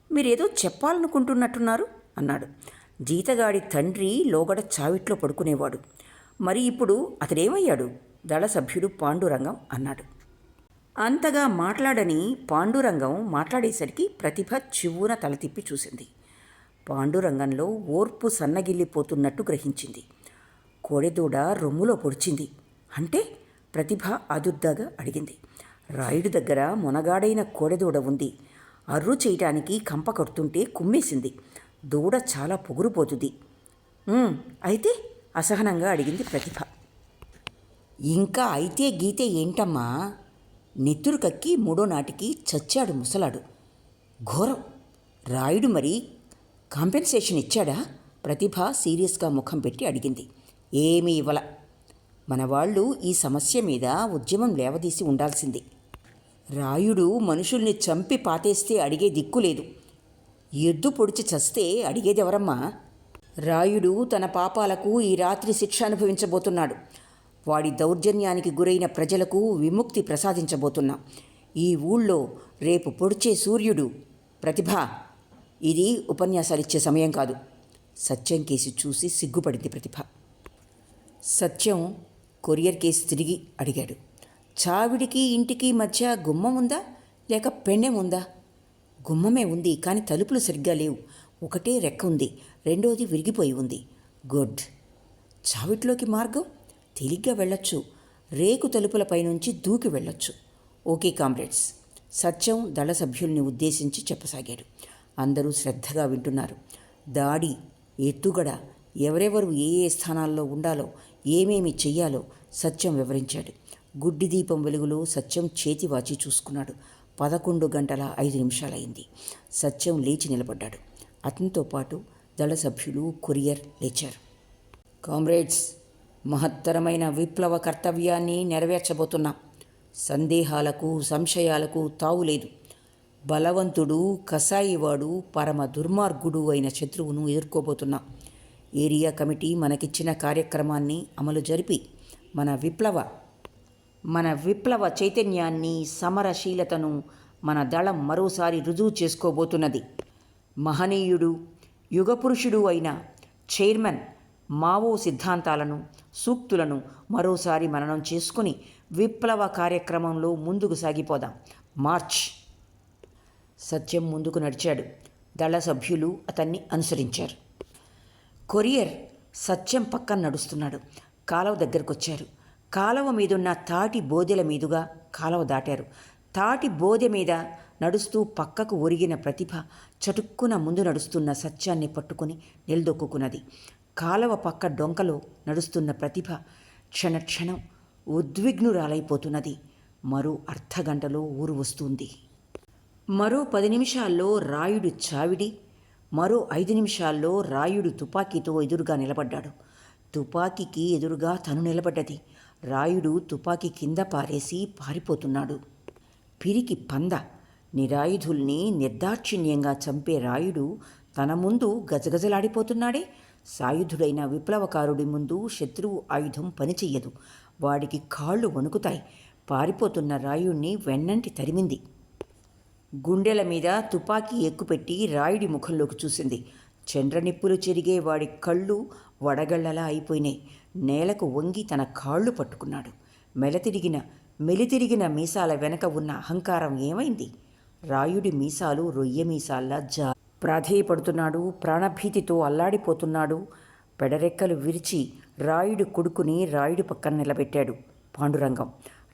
మీరేదో చెప్పాలనుకుంటున్నట్టున్నారు అన్నాడు. జీతగాడి తండ్రి లోగడ చావిట్లో పడుకునేవాడు. మరి ఇప్పుడు అతడేమయ్యాడు? దళ సభ్యుడు పాండురంగం అన్నాడు. అంతగా మాట్లాడని పాండురంగం మాట్లాడేసరికి ప్రతిభ చివ్వున తల తిప్పి చూసింది. పాండురంగంలో ఓర్పు సన్నగిల్లిపోతున్నట్టు గ్రహించింది. కోడెదూడ రొమ్ములో పొడిచింది అంటే? ప్రతిభ అదుర్దాగా అడిగింది. రాయుడి దగ్గర మొనగాడైన కోడెదూడ ఉంది. అర్రు చేయటానికి కంప కడుతుంటే కుమ్మేసింది. దూడ చాలా పొగురుపోతుంది. అయితే? అసహనంగా అడిగింది ప్రతిభ. ఇంకా అయితే గీతే ఏంటమ్మా? నెత్తురు కక్కి 3వ నాటికి చచ్చాడు ముసలాడు. ఘోరం. రాయుడు మరి కాంపెన్సేషన్ ఇచ్చాడా? ప్రతిభ సీరియస్గా ముఖం పెట్టి అడిగింది. ఏమీ ఇవ్వల. మన వాళ్ళు ఈ సమస్య మీద ఉద్యమం లేవదీసి ఉండాల్సింది. రాయుడు మనుషుల్ని చంపి పాతేస్తే అడిగే దిక్కు లేదు. ఎద్దు పొడిచి చస్తే అడిగేదెవరమ్మా? రాయుడు తన పాపాలకు ఈ రాత్రి శిక్ష అనుభవించబోతున్నాడు. వాడి దౌర్జన్యానికి గురైన ప్రజలకు విముక్తి ప్రసాదించబోతున్నా. ఈ ఊళ్ళో రేపు పొడిచే సూర్యుడు. ప్రతిభ, ఇది ఉపన్యాసాలిచ్చే సమయం కాదు. సత్యం కేసి చూసి సిగ్గుపడింది ప్రతిభ. సత్యం కొరియర్ కేసు తిరిగి అడిగాడు. చావిడికి ఇంటికి మధ్య గుమ్మం ఉందా లేక పెండెం ఉందా? గుమ్మమే ఉంది, కానీ తలుపులు సరిగ్గా లేవు. ఒకటే రెక్క ఉంది, రెండోది విరిగిపోయి ఉంది. గుడ్. చావిట్లోకి మార్గం? తేలిగ్గా వెళ్ళొచ్చు. రేకు తలుపులపై నుంచి దూకి వెళ్ళొచ్చు. ఓకే కామ్రేడ్స్, సత్యం దళ సభ్యుల్ని ఉద్దేశించి చెప్పసాగాడు. అందరూ శ్రద్ధగా వింటున్నారు. దాడి, ఎత్తుగడ, ఎవరెవరు ఏ ఏ స్థానాల్లో ఉండాలో, ఏమేమి చెయ్యాలో సత్యం వివరించాడు. గుడ్డి దీపం వెలుగులో సత్యం చేతివాచి చూసుకున్నాడు. 11:05 సత్యం లేచి నిలబడ్డాడు. అతనితో పాటు దళ సభ్యులు, కొరియర్ లేచారు. కామ్రేడ్స్, మహత్తరమైన విప్లవ కర్తవ్యాన్ని నెరవేర్చబోతున్నాం. సందేహాలకు, సంశయాలకు తావులేదు. బలవంతుడు, కసాయివాడు, పరమ దుర్మార్గుడు అయిన శత్రువును ఎదుర్కోబోతున్నాం. ఏరియా కమిటీ మనకిచ్చిన కార్యక్రమాన్ని అమలు జరిపి మన విప్లవ చైతన్యాన్ని, సమరశీలతను మన దళం మరోసారి రుజువు చేసుకోబోతున్నది. మహనీయుడు, యుగపురుషుడు అయిన చైర్మన్ మావో సిద్ధాంతాలను, సూక్తులను మరోసారి మననం చేసుకుని విప్లవ కార్యక్రమంలో ముందుకు సాగిపోదాం. మార్చ్. సత్యం ముందుకు నడిచాడు. దళ సభ్యులు అతన్ని అనుసరించారు. కొరియర్ సత్యం పక్కన నడుస్తున్నాడు. కాలువ దగ్గరకొచ్చారు. కాలువ మీదున్న తాటి బోదెల మీదుగా కాలువ దాటారు. తాటి బోదె మీద నడుస్తూ పక్కకు ఒరిగిన ప్రతిభ చటుక్కున ముందు నడుస్తున్న సత్యాన్ని పట్టుకొని నిలదొక్కున్నది. కాలువ పక్క డొంకలో నడుస్తున్న ప్రతిభ క్షణక్షణం ఉద్విగ్నురాలైపోతున్నది. మరో అర్ధగంటలో ఊరు వస్తుంది. మరో 10 నిమిషాల్లో రాయుడు చావిడి, మరో 5 నిమిషాల్లో రాయుడు తుపాకీతో ఎదురుగా నిలబడ్డాడు. తుపాకీకి ఎదురుగా తను నిలబడ్డది. రాయుడు తుపాకీ కింద పారేసి పారిపోతున్నాడు. పిరికి పంద. నిరాయుధుల్ని నిర్దాక్షిణ్యంగా చంపే రాయుడు తన ముందు గజగజలాడిపోతున్నాడే. సాయుధుడైన విప్లవకారుడి ముందు శత్రువు ఆయుధం పనిచెయ్యదు. వాడికి కాళ్ళు వణుకుతాయి. పారిపోతున్న రాయుణ్ణి వెన్నంటి తరిమింది. గుండెల మీద తుపాకీ ఎక్కుపెట్టి రాయుడి ముఖంలోకి చూసింది. చండ్రనిప్పులు చెరిగే వాడి కళ్ళు వడగళ్లలా అయిపోయినాయి. నేలకు వంగి తన కాళ్ళు పట్టుకున్నాడు. మెలితిరిగిన మీసాల వెనక ఉన్న అహంకారం ఏమైంది? రాయుడి మీసాలు రొయ్య మీసాల్లా ప్రాధేయపడుతున్నాడు. ప్రాణభీతితో అల్లాడిపోతున్నాడు. పెడరెక్కలు విరిచి రాయుడి కొడుకుని రాయుడి పక్కన నిలబెట్టాడు పాండురంగం.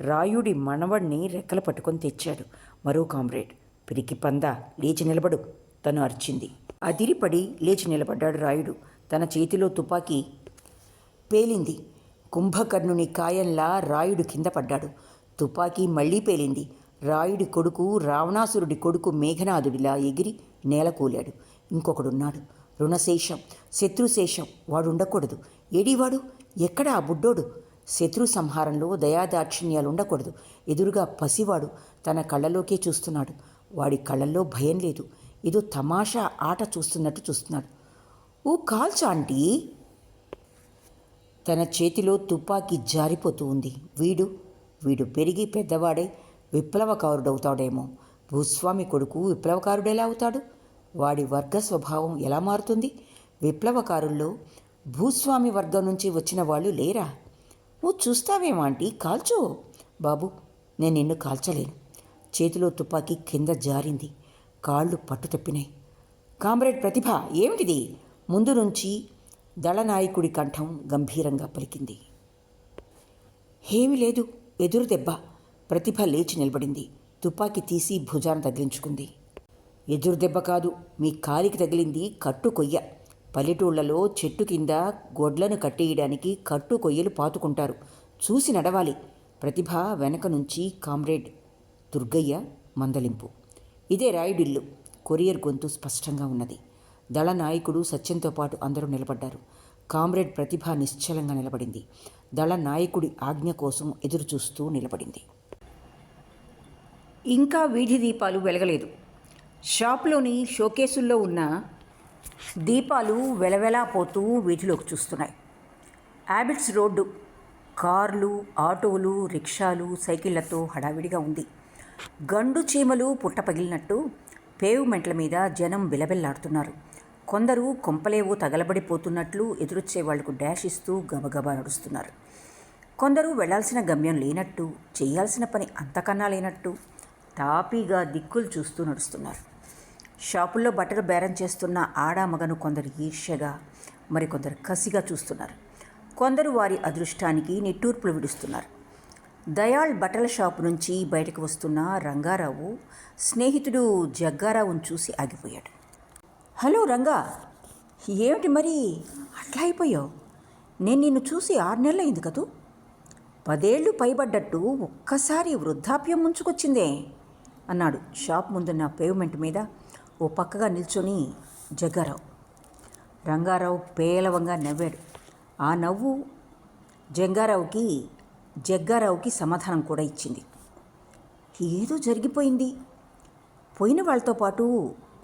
రాయుడి మనవణ్ణి రెక్కలు పట్టుకొని తెచ్చాడు మరో కామ్రేడ్. పిరికి పందా, లేచి నిలబడు, తను అరిచింది. అదిరిపడి లేచి నిలబడ్డాడు రాయుడు. తన చేతిలో తుపాకీ పేలింది. కుంభకర్ణుని కాయంలా రాయుడు కింద పడ్డాడు. తుపాకీ మళ్లీ పేలింది. రాయుడి కొడుకు రావణాసురుడి కొడుకు మేఘనాథుడిలా ఎగిరి నేలకూలాడు. ఇంకొకడున్నాడు, రుణశేషం, శత్రుశేషం. వాడుండకూడదు. ఏడీవాడు? ఎక్కడ ఆ బుడ్డోడు? శత్రు సంహారంలో దయాదాక్షిణ్యాలుండకూడదు. ఎదురుగా పసివాడు తన కళ్ళలోకే చూస్తున్నాడు. వాడి కళ్ళల్లో భయం లేదు. ఏదో తమాషా ఆట చూస్తున్నట్టు చూస్తున్నాడు. ఓ కాల్చా ఆంటీ. తన చేతిలో తుపాకీ జారిపోతూ ఉంది. వీడు పెరిగి పెద్దవాడై విప్లవకారుడవుతాడేమో. భూస్వామి కొడుకు విప్లవకారుడెలా అవుతాడు? వాడి వర్గ స్వభావం ఎలా మారుతుంది? విప్లవకారుల్లో భూస్వామి వర్గం నుంచి వచ్చిన వాళ్ళు లేరా? ఓ చూస్తావేమో ఆంటీ, కాల్చో. బాబు, నేను నిన్ను కాల్చలేను. చేతిలో తుపాకీ కింద జారింది. కాళ్ళు పట్టు తప్పినాయి. కామ్రేడ్ ప్రతిభ, ఏమిటిది? ముందు నుంచి దళనాయకుడి కంఠం గంభీరంగా పలికింది. ఏమీ లేదు, ఎదురు దెబ్బ. ప్రతిభ లేచి నిలబడింది. తుపాకీ తీసి భుజాన తగిలించుకుంది. ఎదురు దెబ్బ కాదు, మీ కాలికి తగిలింది కట్టు కొయ్య. పల్లెటూళ్లలో చెట్టు కింద గొడ్లను కట్టేయడానికి కట్టు కొయ్యలు పాతుకుంటారు. చూసి నడవాలి. ప్రతిభ వెనక నుంచి కామ్రేడ్ దుర్గయ్య మందలింపు. ఇదే రాయుడిల్లు. కొరియర్ గొంతు స్పష్టంగా ఉన్నది. దళ నాయకుడు సత్యంతో పాటు అందరూ నిలబడ్డారు. కామ్రేడ్ ప్రతిభ నిశ్చలంగా నిలబడింది. దళ నాయకుడి ఆజ్ఞ కోసం ఎదురుచూస్తూ నిలబడింది. ఇంకా వీధి దీపాలు వెలగలేదు. షాప్లోని షోకేసుల్లో ఉన్న దీపాలు వెలవెలా పోతూ వీధిలోకి చూస్తున్నాయి. యాబిట్స్ రోడ్డు కార్లు, ఆటోలు, రిక్షాలు, సైకిళ్లతో హడావిడిగా ఉంది. గండు చీమలు పుట్ట పగిలినట్టు పేవ్మెంట్ల మీద జనం బిలబిల్లాడుతున్నారు. కొందరు కొంపలేవో తగలబడిపోతున్నట్లు ఎదురొచ్చే వాళ్లకు డాష్ ఇస్తూ గబగబా నడుస్తున్నారు. కొందరు వెళ్లాల్సిన గమ్యం లేనట్టు, చేయాల్సిన పని అంతకన్నా లేనట్టు తాపీగా దిక్కులు చూస్తూ నడుస్తున్నారు. షాపుల్లో బట్టలు బేరం చేస్తున్న ఆడామగను కొందరు ఈర్ష్యగా, మరికొందరు కసిగా చూస్తున్నారు. కొందరు వారి అదృష్టానికి నిట్టూర్పులు విడుస్తున్నారు. దయాళ్ బట్టల షాపు నుంచి బయటకు వస్తున్న రంగారావు స్నేహితుడు జగ్గారావును చూసి ఆగిపోయాడు. హలో రంగా, ఏమిటి మరి అట్లా అయిపోయావు? నేను నిన్ను చూసి 6 నెలలైంది కదూ. 10 ఏళ్ళు పైబడ్డట్టు ఒక్కసారి వృద్ధాప్యం ముంచుకొచ్చిందే అన్నాడు షాప్ ముందున్న పేవ్మెంట్ మీద ఓ పక్కగా నిల్చొని జగ్గారావు. రంగారావు పేలవంగా నవ్వాడు. ఆ నవ్వు జగ్గారావుకి సమాధానం కూడా ఇచ్చింది. ఏదో జరిగిపోయింది. పోయిన వాళ్ళతో పాటు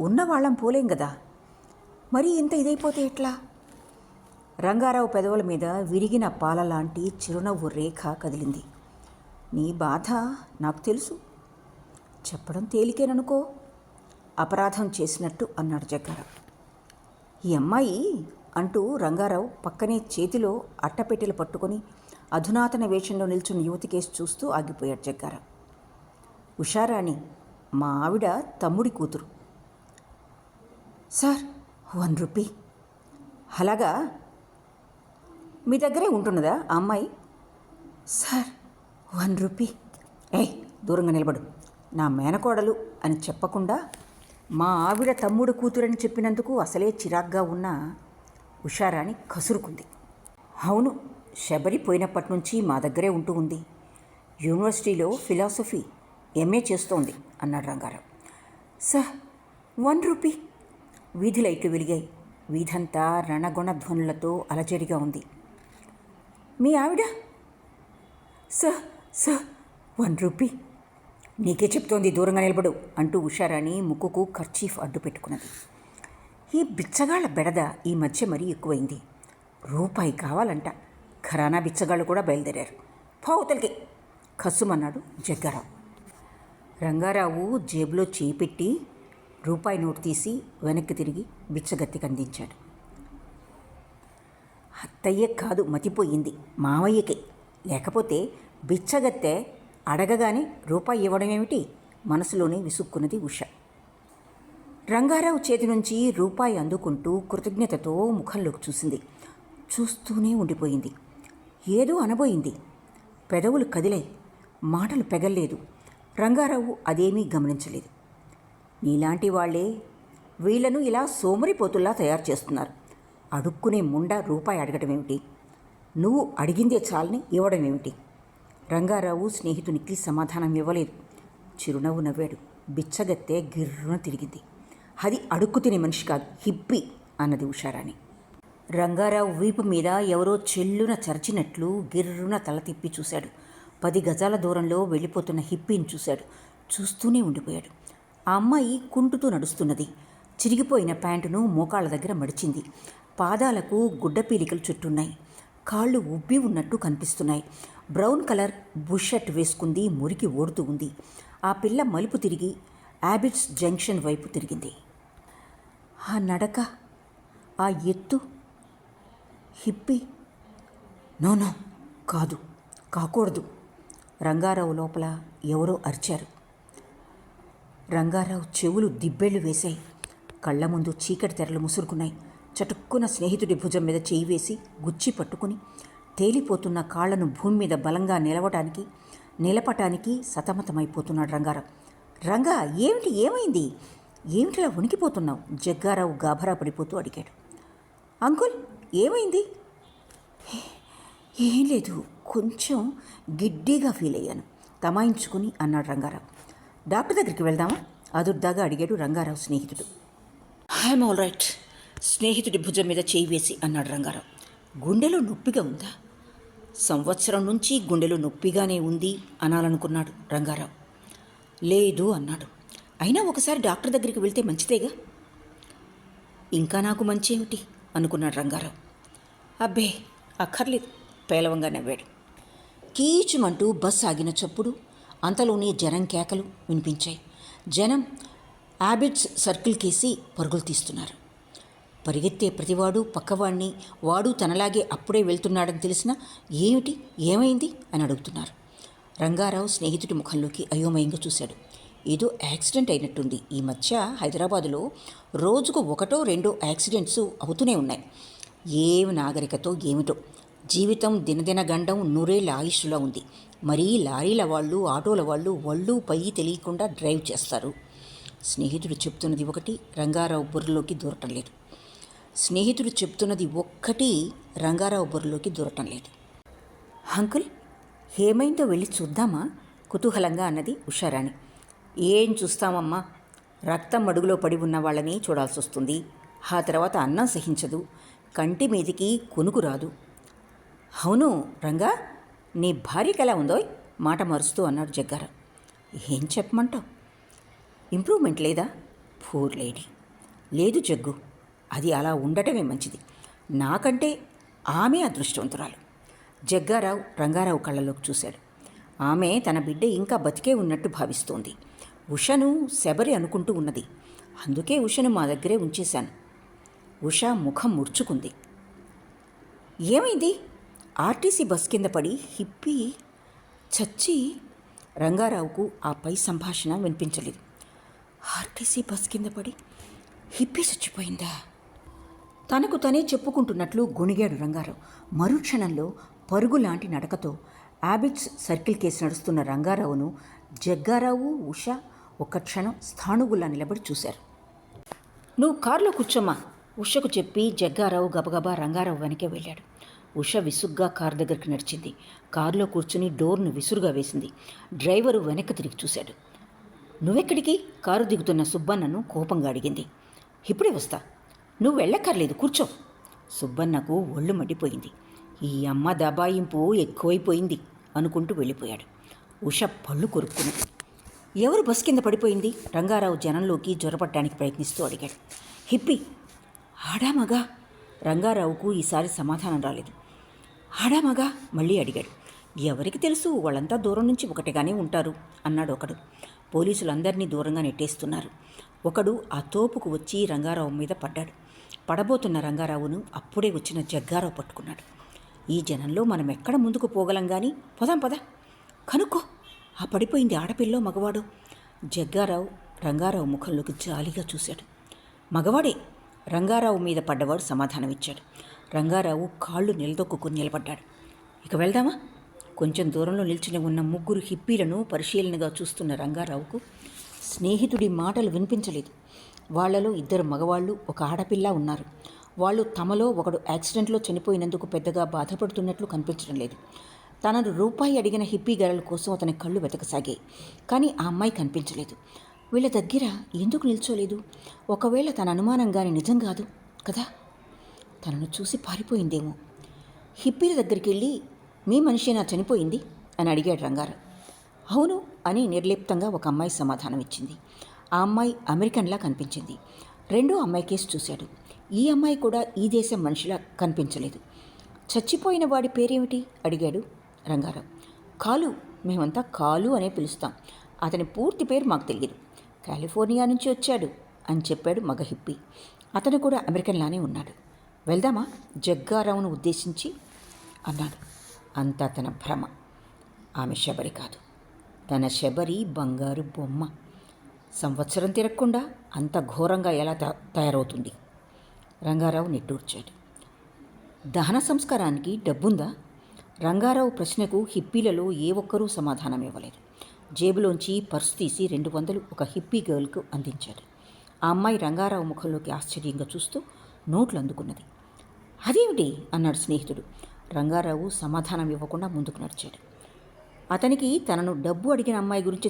ఉన్న వాళ్ళం పోలేం కదా, మరి ఇంత ఇదైపోతే ఎట్లా? రంగారావు పెదవుల మీద విరిగిన పాలలాంటి చిరునవ్వు రేఖ కదిలింది. నీ బాధ నాకు తెలుసు, చెప్పడం తేలికేననుకో, అపరాధం చేసినట్టు అన్నాడు జగ్గారావు. ఈ అమ్మాయి అంటూ రంగారావు పక్కనే చేతిలో అట్టపెట్టెలు పట్టుకొని అధునాతన వేషంలో నిల్చున్న యువతి కేసు చూస్తూ ఆగిపోయాడు జగ్గారావు. ఉషారాణి, మా ఆవిడ తమ్ముడి కూతురు. Sir, 1 rupee. అలాగా, మీ దగ్గరే ఉంటున్నదా ఆ అమ్మాయి? Sir, 1 rupee. దూరంగా నిలబడు. నా మేనకోడలు అని చెప్పకుండా మా ఆవిడ తమ్ముడు కూతురని చెప్పినందుకు అసలే చిరాగ్గా ఉన్న ఉషారాణి కసురుకుంది. అవును, శబరి పోయినప్పటి నుంచి మా దగ్గరే ఉంటూ ఉంది. యూనివర్సిటీలో ఫిలాసఫీ ఎంఏ చేస్తోంది అన్నాడు రంగారావు. Sir, 1 rupee. వీధి లైట్లు వెలిగాయి. వీధంతా రణగొణ ధ్వనులతో అలజడిగా ఉంది. మీ ఆవిడ? Sir, 1 rupee. నీకే చెప్తోంది, దూరంగా నిలబడు అంటూ ఉషారాణి ముక్కుకు కర్చీఫ్ అడ్డు పెట్టుకున్నది. ఈ బిచ్చగాళ్ల బెడద ఈ మధ్య మరీ ఎక్కువైంది. రూపాయి కావాలంట. ఘరానా బిచ్చగాళ్ళు కూడా బయలుదేరారు. పోవతలకి కస్సుమన్నాడు జగ్గారావు. రంగారావు జేబులో చేయి పెట్టి రూపాయి నోటు తీసి వెనక్కి తిరిగి బిచ్చగత్తెకి అందించాడు. అత్తయ్య కాదు, మతిపోయింది, మావయ్యకే. లేకపోతే బిచ్చగత్తె అడగగానే రూపాయి ఇవ్వడం ఏమిటి? మనసులోనే విసుక్కున్నది ఉష. రంగారావు చేతి నుంచి రూపాయి అందుకుంటూ కృతజ్ఞతతో ముఖంలోకి చూసింది. చూస్తూనే ఉండిపోయింది. ఏదో అనబోయింది. పెదవులు కదిలాయి, మాటలు పెగల్లేదు. రంగారావు అదేమీ గమనించలేదు. నీలాంటి వాళ్లే వీళ్లను ఇలా సోమరిపోతుల్లా తయారు చేస్తున్నారు. అడుక్కునే ముండ రూపాయి అడగటం ఏమిటి? నువ్వు అడిగిందే చాలని ఇవ్వడం ఏమిటి? రంగారావు స్నేహితునికి సమాధానం ఇవ్వలేదు. చిరునవ్వు నవ్వాడు. బిచ్చగత్తె గిర్రున తిరిగింది. అది అడుక్కు తినే మనిషి కాదు, హిప్పీ అన్నది ఉషారాణి. రంగారావు వీపు మీద ఎవరో చెల్లున చరిచినట్లు గిర్రున తల తిప్పి చూశాడు. 10 గజాల దూరంలో వెళ్ళిపోతున్న హిప్పీని చూశాడు. చూస్తూనే ఉండిపోయాడు. ఆ అమ్మాయి కుంటుతూ నడుస్తున్నది. చిరిగిపోయిన ప్యాంటును మోకాళ్ళ దగ్గర మడిచింది. పాదాలకు గుడ్డపీలికలు చుట్టున్నాయి. కాళ్ళు ఉబ్బి ఉన్నట్టు కనిపిస్తున్నాయి. బ్రౌన్ కలర్ బుషర్ట్ వేసుకుంది. మురికి ఓడుతూ ఉంది. ఆ పిల్ల మలుపు తిరిగి యాబిట్స్ జంక్షన్ వైపు తిరిగింది. ఆ నడక, ఆ ఎత్తు, హిప్పీ. నో కాదు, కాకూడదు. రంగారావు లోపల ఎవరో అరిచారు. రంగారావు చెవులు దిబ్బెళ్ళు వేశాయి. కళ్ళ ముందు చీకటి తెరలు ముసురుకున్నాయి. చటుక్కున స్నేహితుడి భుజం మీద చేయి వేసి గుచ్చి పట్టుకుని తేలిపోతున్న కాళ్లను భూమి మీద బలంగా నిలపటానికి సతమతమైపోతున్నాడు రంగారావు. రంగా, ఏమైంది? ఏమిటిలా వణికిపోతున్నావు? జగ్గారావు గాభరా పడిపోతూ అడిగాడు. అంకుల్, ఏమైంది? ఏం లేదు, కొంచెం గిడ్డీగా ఫీల్ అయ్యాను తమాయించుకుని అన్నాడు రంగారావు. డాక్టర్ దగ్గరికి వెళ్దామా? అదుర్దాగా అడిగాడు రంగారావు స్నేహితుడు. ఐఎమ్ ఆల్ రైట్, స్నేహితుడి భుజం మీద చేయి వేసి అన్నాడు రంగారావు. గుండెలో నొప్పిగా ఉందా? సంవత్సరం నుంచి గుండెలో నొప్పిగానే ఉంది అనాలనుకున్నాడు రంగారావు. లేదు అన్నాడు. అయినా ఒకసారి డాక్టర్ దగ్గరికి వెళ్తే మంచిదేగా. ఇంకా నాకు మంచి ఏమిటి అనుకున్నాడు రంగారావు. అబ్బే, అక్కర్లేదు పేలవంగా నవ్వాడు. కీచుమంటూ బస్ ఆగిన చప్పుడు, అంతలోనే జనం కేకలు వినిపించాయి. జనం యాబిట్స్ సర్కిల్ కేసి పరుగులు తీస్తున్నారు. పరిగెత్తే ప్రతివాడు పక్కవాడిని వాడు తనలాగే అప్పుడే వెళ్తున్నాడని తెలిసినా ఏమైంది అని అడుగుతున్నారు. రంగారావు స్నేహితుడి ముఖంలోకి అయోమయంగా చూశాడు. ఏదో యాక్సిడెంట్ అయినట్టుంది. ఈ మధ్య హైదరాబాదులో రోజుకు 1-2 యాక్సిడెంట్స్ అవుతూనే ఉన్నాయి. ఏమి నాగరికతో ఏమిటో. జీవితం దినదిన గండం 100 ఆయుష్లా ఉంది. మరీ లారీల వాళ్ళు, ఆటోల వాళ్ళు ఒళ్ళు పై తెలియకుండా డ్రైవ్ చేస్తారు. స్నేహితుడు చెప్తున్నది ఒకటి, రంగారావు బుర్రలోకి దూరటం లేదు. అంకుల్, ఏమైందో వెళ్ళి చూద్దామా? కుతూహలంగా అన్నది ఉషారాణి. ఏం చూస్తామమ్మా, రక్తం అడుగులో పడి ఉన్న వాళ్ళని చూడాల్సి వస్తుంది. ఆ తర్వాత అన్నం సహించదు, కంటి మీదికి కొనుకు రాదు. అవును రంగా, నీ భార్యకి ఎలా ఉందో మాట మరుస్తూ అన్నాడు జగ్గారావు. ఏం చెప్పమంటావు? ఇంప్రూవ్మెంట్ లేదా? Poor lady. లేదు జగ్గు, అది అలా ఉండటమే మంచిది. నాకంటే ఆమె అదృష్టవంతురాలు. జగ్గారావు రంగారావు కళ్ళలోకి చూశాడు. ఆమె తన బిడ్డ ఇంకా బతికే ఉన్నట్టు భావిస్తోంది. ఉషను శబరి అనుకుంటూ ఉన్నది. అందుకే ఉషను మా దగ్గరే ఉంచేశాను. ఉష ముఖం ముడుచుకుంది. ఏమైంది? ఆర్టీసీ బస్ కింద పడి హిప్పీ చచ్చి. రంగారావుకు ఆ పై సంభాషణ వినిపించలేదు. ఆర్టీసీ బస్ కింద పడి హిప్పీ చచ్చిపోయిందా? తనకు తనే చెప్పుకుంటున్నట్లు గొణిగాడు రంగారావు. మరుక్షణంలో పరుగులాంటి నడకతో యాబిట్స్ సర్కిల్ కేసి నడుస్తున్న రంగారావును జగ్గారావు, ఉష ఒక్క క్షణం స్థాణుగుల్లా నిలబడి చూశారు. నువ్వు కారులో కూర్చోమ్మా, ఉషకు చెప్పి జగ్గారావు గబగబా రంగారావు వెనకే వెళ్ళాడు. ఉష విసుగ్గా కారు దగ్గరికి నడిచింది. కారులో కూర్చుని డోర్ను విసురుగా వేసింది. డ్రైవరు వెనక్కి తిరిగి చూశాడు. నువ్వెక్కడికి? కారు దిగుతున్న సుబ్బన్నను కోపంగా అడిగింది. ఇప్పుడే వస్తా, నువ్వు వెళ్ళక్కర్లేదు, కూర్చో. సుబ్బన్నకు ఒళ్ళు మండిపోయింది. ఈ అమ్మ దబాయింపు ఎక్కువైపోయింది అనుకుంటూ వెళ్ళిపోయాడు. ఉష పళ్ళు కొరుక్కున్నది. ఎవరు బస్ కింద పడిపోయింది? రంగారావు జనంలోకి జొరపట్టడానికి ప్రయత్నిస్తూ అడిగాడు. హిప్పీ, ఆడా మగా? రంగారావుకు ఈసారి సమాధానం రాలేదు. ఆడా మగా మళ్ళీ అడిగాడు. ఎవరికి తెలుసు, వాళ్ళంతా దూరం నుంచి ఒకటిగానే ఉంటారు అన్నాడు ఒకడు. పోలీసులందరినీ దూరంగా నెట్టేస్తున్నారు. ఒకడు ఆ తోపుకు వచ్చి రంగారావు మీద పడ్డాడు. పడబోతున్న రంగారావును అప్పుడే వచ్చిన జగ్గారావు పట్టుకున్నాడు. ఈ జనంలో మనం ఎక్కడ ముందుకు పోగలం కానీ, పోదాం పద, కనుక్కో ఆ పడిపోయింది ఆడపిల్లో మగవాడు. జగ్గారావు రంగారావు ముఖంలోకి జాలిగా చూశాడు. మగవాడే. రంగారావు మీద పడ్డవాడు సమాధానమిచ్చాడు. రంగారావు కాళ్ళు నిలదొక్కుని నిలబడ్డాడు. ఇక వెళ్దామా? కొంచెం దూరంలో నిల్చుని ఉన్న ముగ్గురు హిప్పీలను పరిశీలనగా చూస్తున్న రంగారావుకు స్నేహితుడి మాటలు వినిపించలేదు. వాళ్లలో 2 మగవాళ్ళు, ఒక ఆడపిల్ల ఉన్నారు. వాళ్ళు తమలో ఒకడు యాక్సిడెంట్లో చనిపోయినందుకు పెద్దగా బాధపడుతున్నట్లు కనిపించడం లేదు. తనను రూపాయి అడిగిన హిప్పీ గర్ల్ కోసం అతని కళ్ళు వెతకసాగాయి. కానీ ఆ అమ్మాయి కనిపించలేదు. వీళ్ళ దగ్గర ఎందుకు నిల్చోలేదు? ఒకవేళ తన అనుమానం కానీ నిజం కాదు కదా? తనను చూసి పారిపోయిందేమో. హిప్పీల దగ్గరికి వెళ్ళి, మీ మనిషేనా చనిపోయింది అని అడిగాడు రంగారావు. అవును అని నిర్లిప్తంగా ఒక అమ్మాయి సమాధానం ఇచ్చింది. ఆ అమ్మాయి అమెరికన్లా కనిపించింది. రెండో అమ్మాయి కేసు చూశాడు. ఈ అమ్మాయి కూడా ఈ దేశం మనిషిలా కనిపించలేదు. చచ్చిపోయిన వాడి పేరేమిటి అడిగాడు రంగారావు. కాలు. మేమంతా కాలు అనే పిలుస్తాం. అతని పూర్తి పేరు మాకు తెలియదు. కాలిఫోర్నియా నుంచి వచ్చాడు అని చెప్పాడు మగ హిప్పీ. అతను కూడా అమెరికన్లానే ఉన్నాడు. వెళ్దామా? జగ్గారావును ఉద్దేశించి అన్నాడు. అంతా తన భ్రమ. ఆమె శబరి కాదు. తన శబరి బంగారు బొమ్మ. సంవత్సరం తిరగకుండా అంత ఘోరంగా ఎలా తయారవుతుంది? రంగారావు నిట్టూర్చాడు. దహన సంస్కారానికి డబ్బుందా? రంగారావు ప్రశ్నకు హిప్పీలలో ఏ ఒక్కరూ సమాధానం ఇవ్వలేదు. జేబులోంచి పర్సు తీసి 200 ఒక హిప్పీ గర్ల్కు అందించాడు. ఆ అమ్మాయి రంగారావు ముఖంలోకి ఆశ్చర్యంగా చూస్తూ నోట్లు అందుకున్నది. అదేమిటి అన్నాడు స్నేహితుడు. రంగారావు సమాధానం ఇవ్వకుండా ముందుకు నడిచాడు. అతనికి తనను డబ్బు అడిగిన అమ్మాయి గురించి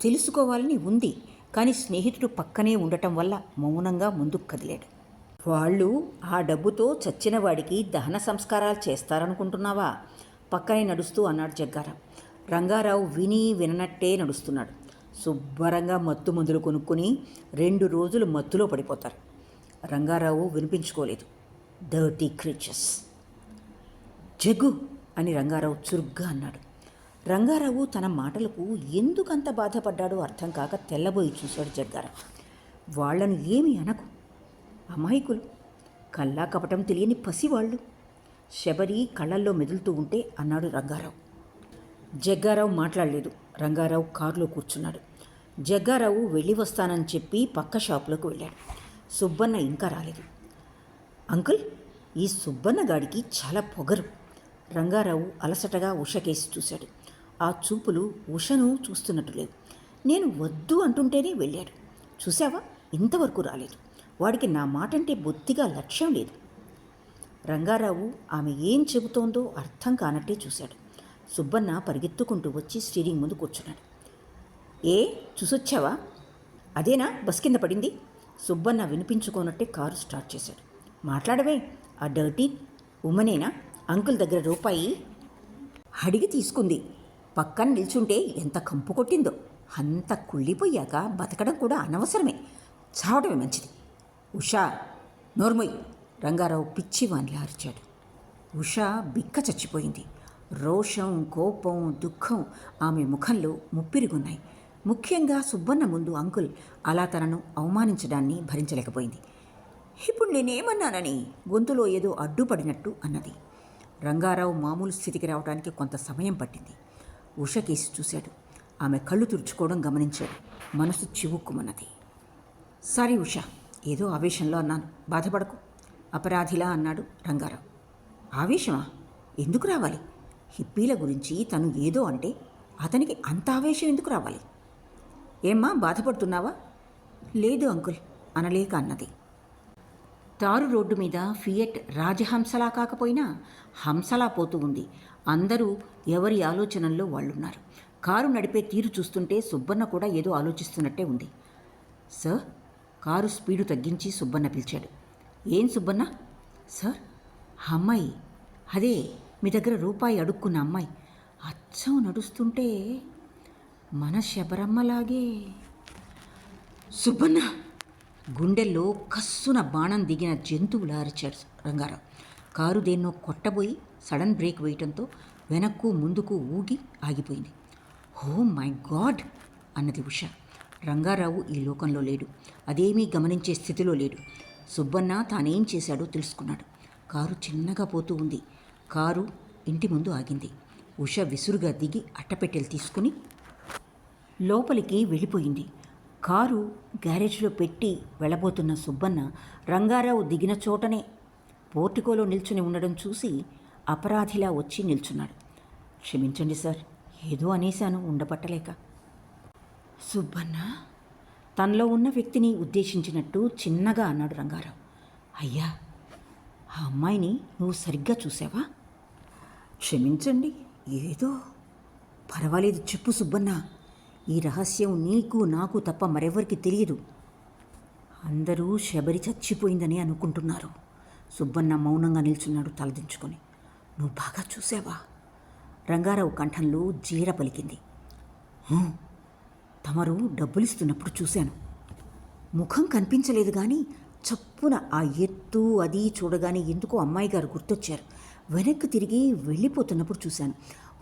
తెలుసుకోవాలని ఉంది. కానీ స్నేహితుడు పక్కనే ఉండటం వల్ల మౌనంగా ముందుకు కదిలాడు. వాళ్ళు ఆ డబ్బుతో చచ్చిన వాడికి దహన సంస్కారాలు చేస్తారనుకుంటున్నావా? పక్కనే నడుస్తూ అన్నాడు జగ్గారావు. రంగారావు విననట్టే నడుస్తున్నాడు. శుభ్రంగా మత్తు మందులు కొనుక్కొని 2 రోజులు మత్తులో పడిపోతారు. రంగారావు వినిపించుకోలేదు. Dirty creatures. జగ్గు అని రంగారావు చురుగ్గా అన్నాడు. రంగారావు తన మాటలకు ఎందుకంత బాధపడ్డాడో అర్థం కాక తెల్లబోయి చూశాడు జగ్గారావు. వాళ్లను ఏమి అనకు, అమాయకులు, కల్లా కపటం తెలియని పసివాళ్ళు. శబరి కళ్ళల్లో మెదులుతూ ఉంటే అన్నాడు రంగారావు. జగ్గారావు మాట్లాడలేదు. రంగారావు కారులో కూర్చున్నాడు. జగ్గారావు వెళ్ళి వస్తానని చెప్పి పక్క షాపులోకి వెళ్ళాడు. సుబ్బన్న ఇంకా రాలేదు. అంకుల్, ఈ సుబ్బన్న గాడికి చాలా పొగరు. రంగారావు అలసటగా ఉష కేసి చూశాడు. ఆ చూపులు ఉషను చూస్తున్నట్టు లేవు. నేను వద్దు అంటుంటేనే వెళ్ళాడు. చూశావా, ఇంతవరకు రాలేదు. వాడికి నా మాటంటే బొత్తిగా లక్ష్యం లేదు. రంగారావు ఆమె ఏం చెబుతోందో అర్థం కానట్టే చూశాడు. సుబ్బన్న పరిగెత్తుకుంటూ వచ్చి స్టీరింగ్ ముందు కూర్చున్నాడు. ఏ చూసొచ్చావా? అదేనా బస్ కింద పడింది? సుబ్బన్న వినిపించుకోనట్టే కారు స్టార్ట్ చేశాడు. మాట్లాడవే, ఆ డర్టీ ఉమ్మనేనా అంకుల్ దగ్గర రూపాయి అడిగి తీసుకుంది? పక్కన నిల్చుంటే ఎంత కంపు కొట్టిందో. అంత కుళ్ళిపోయాక బతకడం కూడా అనవసరమే, చావడమే మంచిది. ఉషా, నోర్మొయ్! రంగారావు పిచ్చివాన్లా అరిచాడు. ఉషా బిక్క చచ్చిపోయింది. రోషం, కోపం, దుఃఖం ఆమె ముఖంలో ముప్పిరిగున్నాయి. ముఖ్యంగా సుబ్బన్న ముందు అంకుల్ అలా తనను అవమానించడాన్ని భరించలేకపోయింది. ఇప్పుడు నేనేమన్నానని గొంతులో ఏదో అడ్డుపడినట్టు అన్నది. రంగారావు మామూలు స్థితికి రావడానికి కొంత సమయం పట్టింది. ఉష కేసి చూశాడు. ఆమె కళ్ళు తుడుచుకోవడం గమనించాడు. మనసు చివుక్కుమన్నది. సారీ ఉష, ఏదో ఆవేశంలో అన్నాను, బాధపడకు, అపరాధిలా అన్నాడు రంగారావు. ఆవేశమా? ఎందుకు రావాలి? హిప్పీల గురించి తను ఏదో అంటే అతనికి అంత ఆవేశం ఎందుకు రావాలి? ఏమ్మా, బాధపడుతున్నావా? లేదు అంకుల్ అనలేక అన్నది. తారు రోడ్డు మీద ఫియట్ రాజహంసలా కాకపోయినా హంసలా పోతూ ఉంది. అందరూ ఎవరి ఆలోచనల్లో వాళ్ళున్నారు. కారు నడిపే తీరు చూస్తుంటే సుబ్బన్న కూడా ఏదో ఆలోచిస్తున్నట్టే ఉంది. సార్, కారు స్పీడు తగ్గించి సుబ్బన్న పిలిచాడు. ఏం సుబ్బన్న? సార్, అమ్మాయి, అదే మీ దగ్గర రూపాయి అడుక్కున్న అమ్మాయి అచ్చం నడుస్తుంటే మన శబరమ్మలాగే. సుబ్బన్న, గుండెల్లో కస్సున బాణం దిగిన జంతువులా అరిచాడు రంగారావు. కారు దేన్నో కొట్టబోయి సడన్ బ్రేక్ వేయటంతో వెనక్కు ముందుకు ఊగి ఆగిపోయింది. ఓ మై గాడ్ అన్నది ఉష. రంగారావు ఈ లోకంలో లేడు. అదేమీ గమనించే స్థితిలో లేడు. సుబ్బన్న తానేం చేశాడో తెలుసుకున్నాడు. కారు చిన్నగా పోతూ ఉంది. కారు ఇంటి ముందు ఆగింది. ఉష విసురుగా దిగి అట్టపెట్టెలు తీసుకుని లోపలికి వెళ్ళిపోయింది. కారు గ్యారేజ్లో పెట్టి వెళ్ళబోతున్న సుబ్బన్న రంగారావు దిగిన చోటనే పోర్టికోలో నిల్చుని ఉండడం చూసి అపరాధిలా వచ్చి నిల్చున్నాడు. క్షమించండి సార్, ఏదో అనేశాను ఉండబట్టలేక. సుబ్బన్న తనలో ఉన్న వ్యక్తిని ఉద్దేశించినట్టు చిన్నగా అన్నాడు రంగారావు. అయ్యా, ఆ అమ్మాయిని నువ్వు సరిగ్గా చూసావా? క్షమించండి, ఏదో. పర్వాలేదు, చెప్పు సుబ్బన్న. ఈ రహస్యం నీకు నాకు తప్ప మరెవరికి తెలియదు. అందరూ శబరి చచ్చిపోయిందని అనుకుంటున్నారు. సుబ్బన్న మౌనంగా నిల్చున్నాడు తలదించుకొని. నువ్వు బాగా చూసావా? రంగారావు కంఠంలో జీర పలికింది. తమరు డబ్బులిస్తున్నప్పుడు చూశాను. ముఖం కనిపించలేదు కానీ చప్పున ఆ ఎత్తు అది చూడగానే ఎందుకో అమ్మాయి గారు గుర్తొచ్చారు. వెనక్కి తిరిగి వెళ్ళిపోతున్నప్పుడు చూశాను.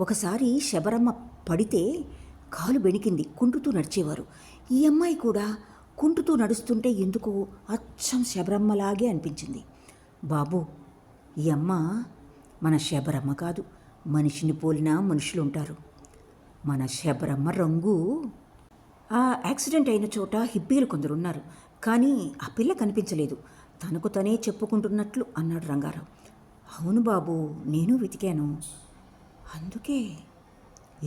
ఒకసారి శబరమ్మ పడితే కాలు బెణికింది, కుంటుతూ నడిచేవారు. ఈ అమ్మాయి కూడా కుంటుతూ నడుస్తుంటే ఎందుకో అచ్చం శబరమ్మలాగే అనిపించింది. బాబు, ఈ అమ్మ మన శబరమ్మ కాదు. మనిషిని పోలిన మనుషులుంటారు. మన శబరమ్మ రంగు. ఆ యాక్సిడెంట్ అయిన చోట హిప్పీలు కొందరున్నారు, కానీ ఆ పిల్ల కనిపించలేదు. తనకు తనే చెప్పుకుంటున్నట్లు అన్నాడు రంగారావు. అవును బాబు, నేను వెతికాను. అందుకే.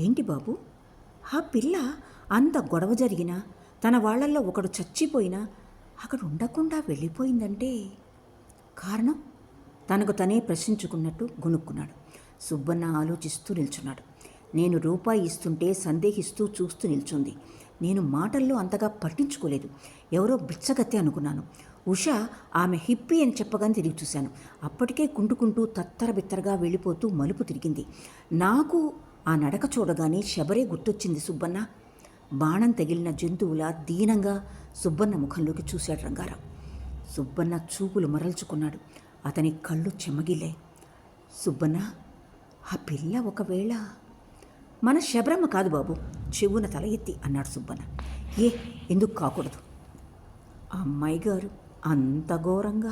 ఏంటి బాబు? ఆ పిల్ల అంత గొడవ జరిగినా, తన వాళ్లల్లో ఒకడు చచ్చిపోయినా అక్కడ ఉండకుండా వెళ్ళిపోయిందంటే కారణం? తనకు తనే ప్రశ్నించుకున్నట్టు గొనుక్కున్నాడు. సుబ్బన్న ఆలోచిస్తూ నిల్చున్నాడు. నేను రూపాయి ఇస్తుంటే సందేహిస్తూ చూస్తూ నిల్చుంది. నేను మాటల్లో అంతగా పట్టించుకోలేదు. ఎవరో బిచ్చగత్తె అనుకున్నాను. ఉష ఆమె హిప్పీ అని చెప్పగానే తిరిగి చూశాను. అప్పటికే కుంటుకుంటూ తత్తరబిత్తరగా వెళ్ళిపోతూ మలుపు తిరిగింది. నాకు ఆ నడక చూడగానే శబరే గుర్తొచ్చింది సుబ్బన్న. బాణం తగిలిన జంతువులా దీనంగా సుబ్బన్న ముఖంలోకి చూశాడు రంగారావు. సుబ్బన్న చూపులు మరల్చుకున్నాడు. అతని కళ్ళు చెమ్మగిల్లాయి. సుబ్బన్న, ఆ పిల్ల ఒకవేళ మన శబరమ్మ కాదు బాబు, చెవున తల ఎత్తి అన్నాడు సుబ్బన్న. ఎందుకు కాకూడదు? అమ్మాయి గారు అంత ఘోరంగా.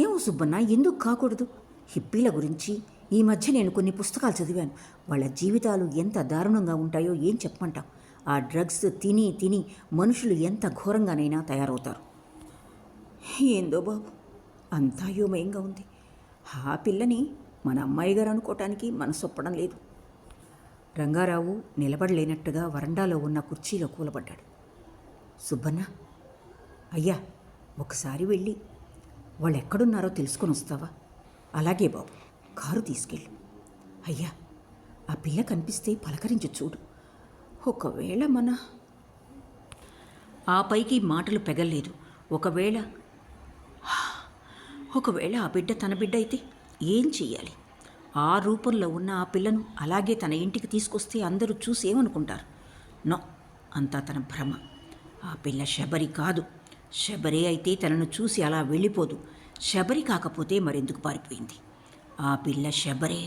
ఏమో సుబ్బన్న, ఎందుకు కాకూడదు? హిప్పీల గురించి ఈ మధ్య నేను కొన్ని పుస్తకాలు చదివాను. వాళ్ళ జీవితాలు ఎంత దారుణంగా ఉంటాయో ఏం చెప్పమంటాం. ఆ డ్రగ్స్ తిని తిని మనుషులు ఎంత ఘోరంగానైనా తయారవుతారు. ఏందో బాబు, అంతా యోమయంగా ఉంది. ఆ పిల్లని మన అమ్మాయి గారు అనుకోవటానికి మనసొప్పడం లేదు. రంగారావు నిలబడలేనట్టుగా వరండాలో ఉన్న కుర్చీలో కూలబడ్డాడు. సుబ్బన్న, అయ్యా, ఒకసారి వెళ్ళి వాళ్ళు ఎక్కడున్నారో తెలుసుకొని వస్తావా? అలాగే బాబు, కారు తీసుకెళ్ళు. అయ్యా, ఆ పిల్ల కనిపిస్తే పలకరించి చూడు. ఒకవేళ ఆ పైకి మాటలు పెగల్లేదు. ఒకవేళ ఆ బిడ్డ తన బిడ్డ అయితే ఏం చెయ్యాలి? ఆ రూపంలో ఉన్న ఆ పిల్లను అలాగే తన ఇంటికి తీసుకొస్తే అందరూ చూసి ఏమనుకుంటారు? నో, అంతా తన భ్రమ. ఆ పిల్ల శబరి కాదు. శబరి అయితే తనను చూసి అలా వెళ్ళిపోదు. శబరి కాకపోతే మరెందుకు పారిపోయింది? ఆ పిల్ల శబరే,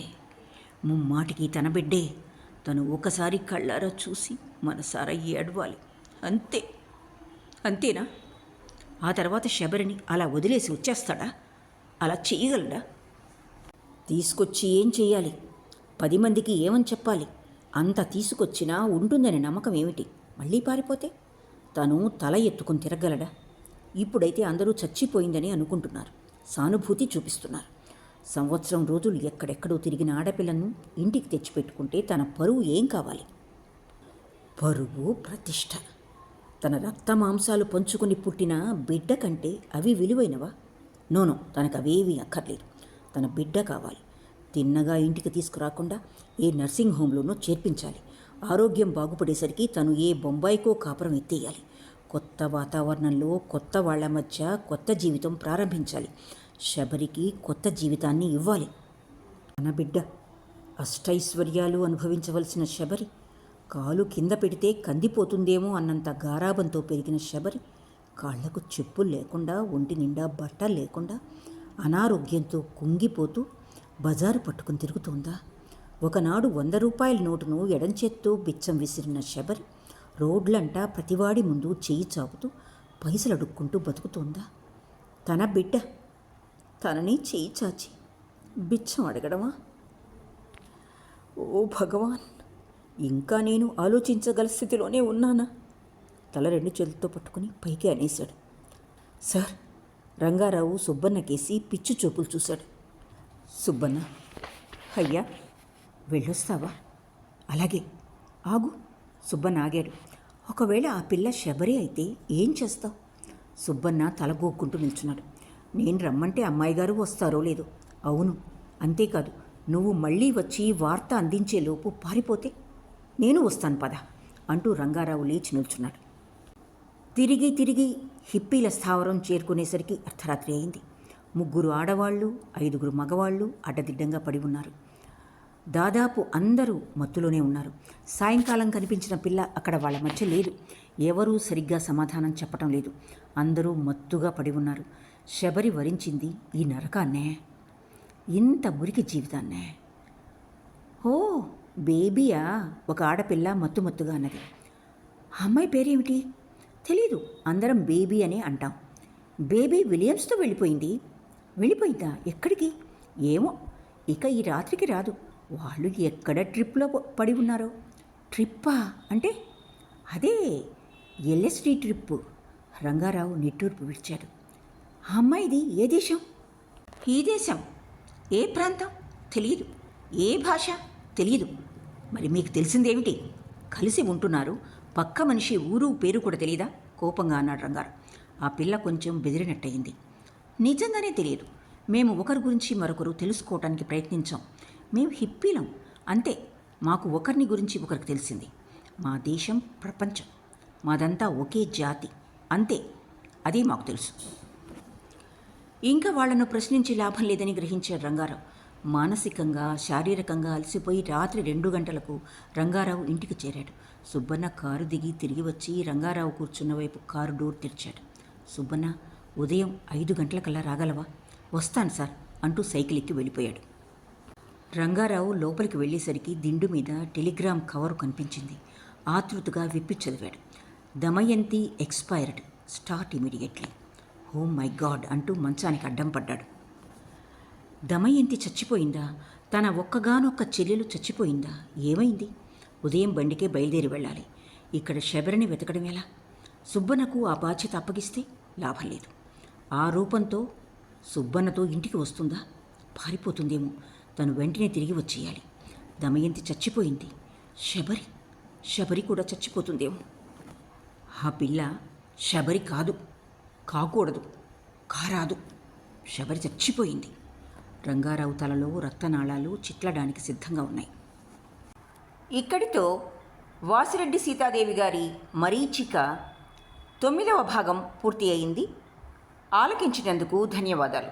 ముమ్మాటికి తన బిడ్డే. తను ఒకసారి కళ్ళారా చూసి మనసారా ఏడవాలి. అంతేనా? ఆ తర్వాత శబరిని అలా వదిలేసి వచ్చేస్తాడా? అలా చెయ్యగలడా? తీసుకొచ్చి ఏం చెయ్యాలి? 10 మందికి ఏమని చెప్పాలి? అంత తీసుకొచ్చినా ఉంటుందని నమ్మకం ఏమిటి? మళ్ళీ పారిపోతే తను తల ఎత్తుకుని తిరగలడా? ఇప్పుడైతే అందరూ చచ్చిపోయిందని అనుకుంటున్నారు, సానుభూతి చూపిస్తున్నారు. సంవత్సరం రోజులు ఎక్కడెక్కడో తిరిగిన ఆడపిల్లను ఇంటికి తెచ్చిపెట్టుకుంటే తన పరువు ఏం కావాలి? పరువు, ప్రతిష్ట. తన రక్త మాంసాలు పంచుకుని పుట్టిన బిడ్డ కంటే అవి విలువైనవా? నోనో, తనకు అవేవీ అక్కర్లేదు. తన బిడ్డ కావాలి. తిన్నగా ఇంటికి తీసుకురాకుండా ఏ నర్సింగ్ హోంలోనూ చేర్పించాలి. ఆరోగ్యం బాగుపడేసరికి తను ఏ బొంబాయికో కాపురం ఎత్తేయాలి. కొత్త వాతావరణంలో కొత్త వాళ్ల మధ్య కొత్త జీవితం ప్రారంభించాలి. శబరికి కొత్త జీవితాన్ని ఇవ్వాలి. తన బిడ్డ అష్టైశ్వర్యాలు అనుభవించవలసిన శబరి కాలు కింద పెడితే కందిపోతుందేమో అన్నంత గారాబంతో పెరిగిన శబరి కాళ్లకు చెప్పులు లేకుండా, ఒంటి నిండా బట్టలు లేకుండా, అనారోగ్యంతో కుంగిపోతూ బజారు పట్టుకుని తిరుగుతోందా? ఒకనాడు 100 రూపాయల నోటును ఎడంచేత్తో బిచ్చం విసిరిన శబరి రోడ్లంటా ప్రతివాడి ముందు చెయ్యి చాపుతూ పైసలు అడుక్కుంటూ బతుకుతోందా? తన బిడ్డ తనని చెయ్యి చాచి బిచ్చం అడగడమా? ఓ భగవాన్, ఇంకా నేను ఆలోచించగల స్థితిలోనే ఉన్నానా? తల 2 చేతులతో పట్టుకుని పైకి అనేశాడు. సార్, రంగారావు సుబ్బన్నకేసి పిచ్చి చూపులు చూశాడు. సుబ్బన్న, అయ్యా వెళ్ళొస్తావా? అలాగే, ఆగు. సుబ్బన్న ఆగాడు. ఒకవేళ ఆ పిల్ల శబరి అయితే ఏం చేస్తావు? సుబ్బన్న తలగోక్కుంటూ నిల్చున్నాడు. నేను రమ్మంటే అమ్మాయి గారు వస్తారో లేదో. అవును, అంతేకాదు, నువ్వు మళ్ళీ వచ్చి వార్త అందించేలోపు పారిపోతే నేను వస్తాను పద అంటూ రంగారావు లేచి నిల్చున్నాడు. తిరిగి హిప్పీల స్థావరం చేరుకునేసరికి అర్ధరాత్రి అయింది. 3 ఆడవాళ్ళు, 5 మగవాళ్ళు అడ్డదిడ్డంగా పడి ఉన్నారు. దాదాపు అందరూ మత్తులోనే ఉన్నారు. సాయంకాలం కనిపించిన పిల్ల అక్కడ వాళ్ళ మధ్య లేదు. ఎవరూ సరిగ్గా సమాధానం చెప్పటం లేదు. అందరూ మత్తుగా పడి ఉన్నారు. శబరి వరించింది ఈ నరకాన్నే, ఇంత మురికి జీవితాన్నే. ఓ బేబీయా? ఒక ఆడపిల్ల మత్తుగా అన్నది. అమ్మాయి పేరేమిటి? తెలీదు, అందరం బేబీ అనే అంటాం. బేబీ విలియమ్స్తో వెళ్ళిపోయిందా? ఎక్కడికి? ఏమో, ఇక ఈ రాత్రికి రాదు. వాళ్ళు ఎక్కడ ట్రిప్లో పడి ఉన్నారో. ట్రిప్పా అంటే? అదే LSD ట్రిప్పు. రంగారావు నిట్టూర్పు విడిచాడు. ఆ అమ్మాయిది ఏ దేశం? ఈ దేశం. ఏ ప్రాంతం? తెలియదు. ఏ భాష? తెలియదు. మరి మీకు తెలిసిందేమిటి? కలిసి ఉంటున్నారు, పక్క మనిషి ఊరు పేరు కూడా తెలీదా? కోపంగా అన్నాడు రంగారావు. ఆ పిల్ల కొంచెం బెదిరినట్టయింది. నిజంగానే తెలియదు. మేము ఒకరి గురించి మరొకరు తెలుసుకోవటానికి ప్రయత్నించాం. మేము హిప్పీలం, అంతే. మాకు ఒకరిని గురించి ఒకరికి తెలిసింది. మా దేశం ప్రపంచం, మాదంతా ఒకే జాతి, అంతే. అదే మాకు తెలుసు. ఇంకా వాళ్లను ప్రశ్నించి లాభం లేదని గ్రహించాడు రంగారావు. మానసికంగా, శారీరకంగా అలసిపోయి రాత్రి 2 గంటలకు రంగారావు ఇంటికి చేరాడు. సుబ్బన్న కారు దిగి తిరిగి వచ్చి రంగారావు కూర్చున్న వైపు కారు డోర్ తెరిచాడు. సుబ్బన్న, ఉదయం 5 గంటలకల్లా రాగలవా? వస్తాను సార్ అంటూ సైకిల్ ఎక్కి వెళ్ళిపోయాడు. రంగారావు లోపలికి వెళ్ళేసరికి దిండు మీద టెలిగ్రామ్ కవరు కనిపించింది. ఆతృతగా విప్పి చదివాడు. Damayanti expired, start immediately. Oh my god అంటూ మంచానికి అడ్డం పడ్డాడు. దమయంతి చచ్చిపోయిందా? తన ఒక్కగానొక్క చెల్లెలు చచ్చిపోయిందా? ఏమైంది? ఉదయం బండికే బయలుదేరి వెళ్ళాలి. ఇక్కడ శబరిని వెతకడం ఎలా? సుబ్బన్నకు ఆ బాధ్యత అప్పగిస్తే లాభం లేదు. ఆ రూపంతో సుబ్బన్నతో ఇంటికి వస్తుందా? పారిపోతుందేమో. తను వెంటనే తిరిగి వచ్చేయాలి. దమయంతి చచ్చిపోయింది. శబరి కూడా చచ్చిపోతుందేమో. ఆ పిల్ల శబరి కాదు, కాకూడదు, కారాదు. శబరి చచ్చిపోయింది. రంగారావు తలలో రక్తనాళాలు చిట్లడానికి సిద్ధంగా ఉన్నాయి. ఇక్కడితో వాసిరెడ్డి సీతాదేవి గారి మరీచిక 9వ భాగం పూర్తి అయింది. ఆలకించినందుకు ధన్యవాదాలు.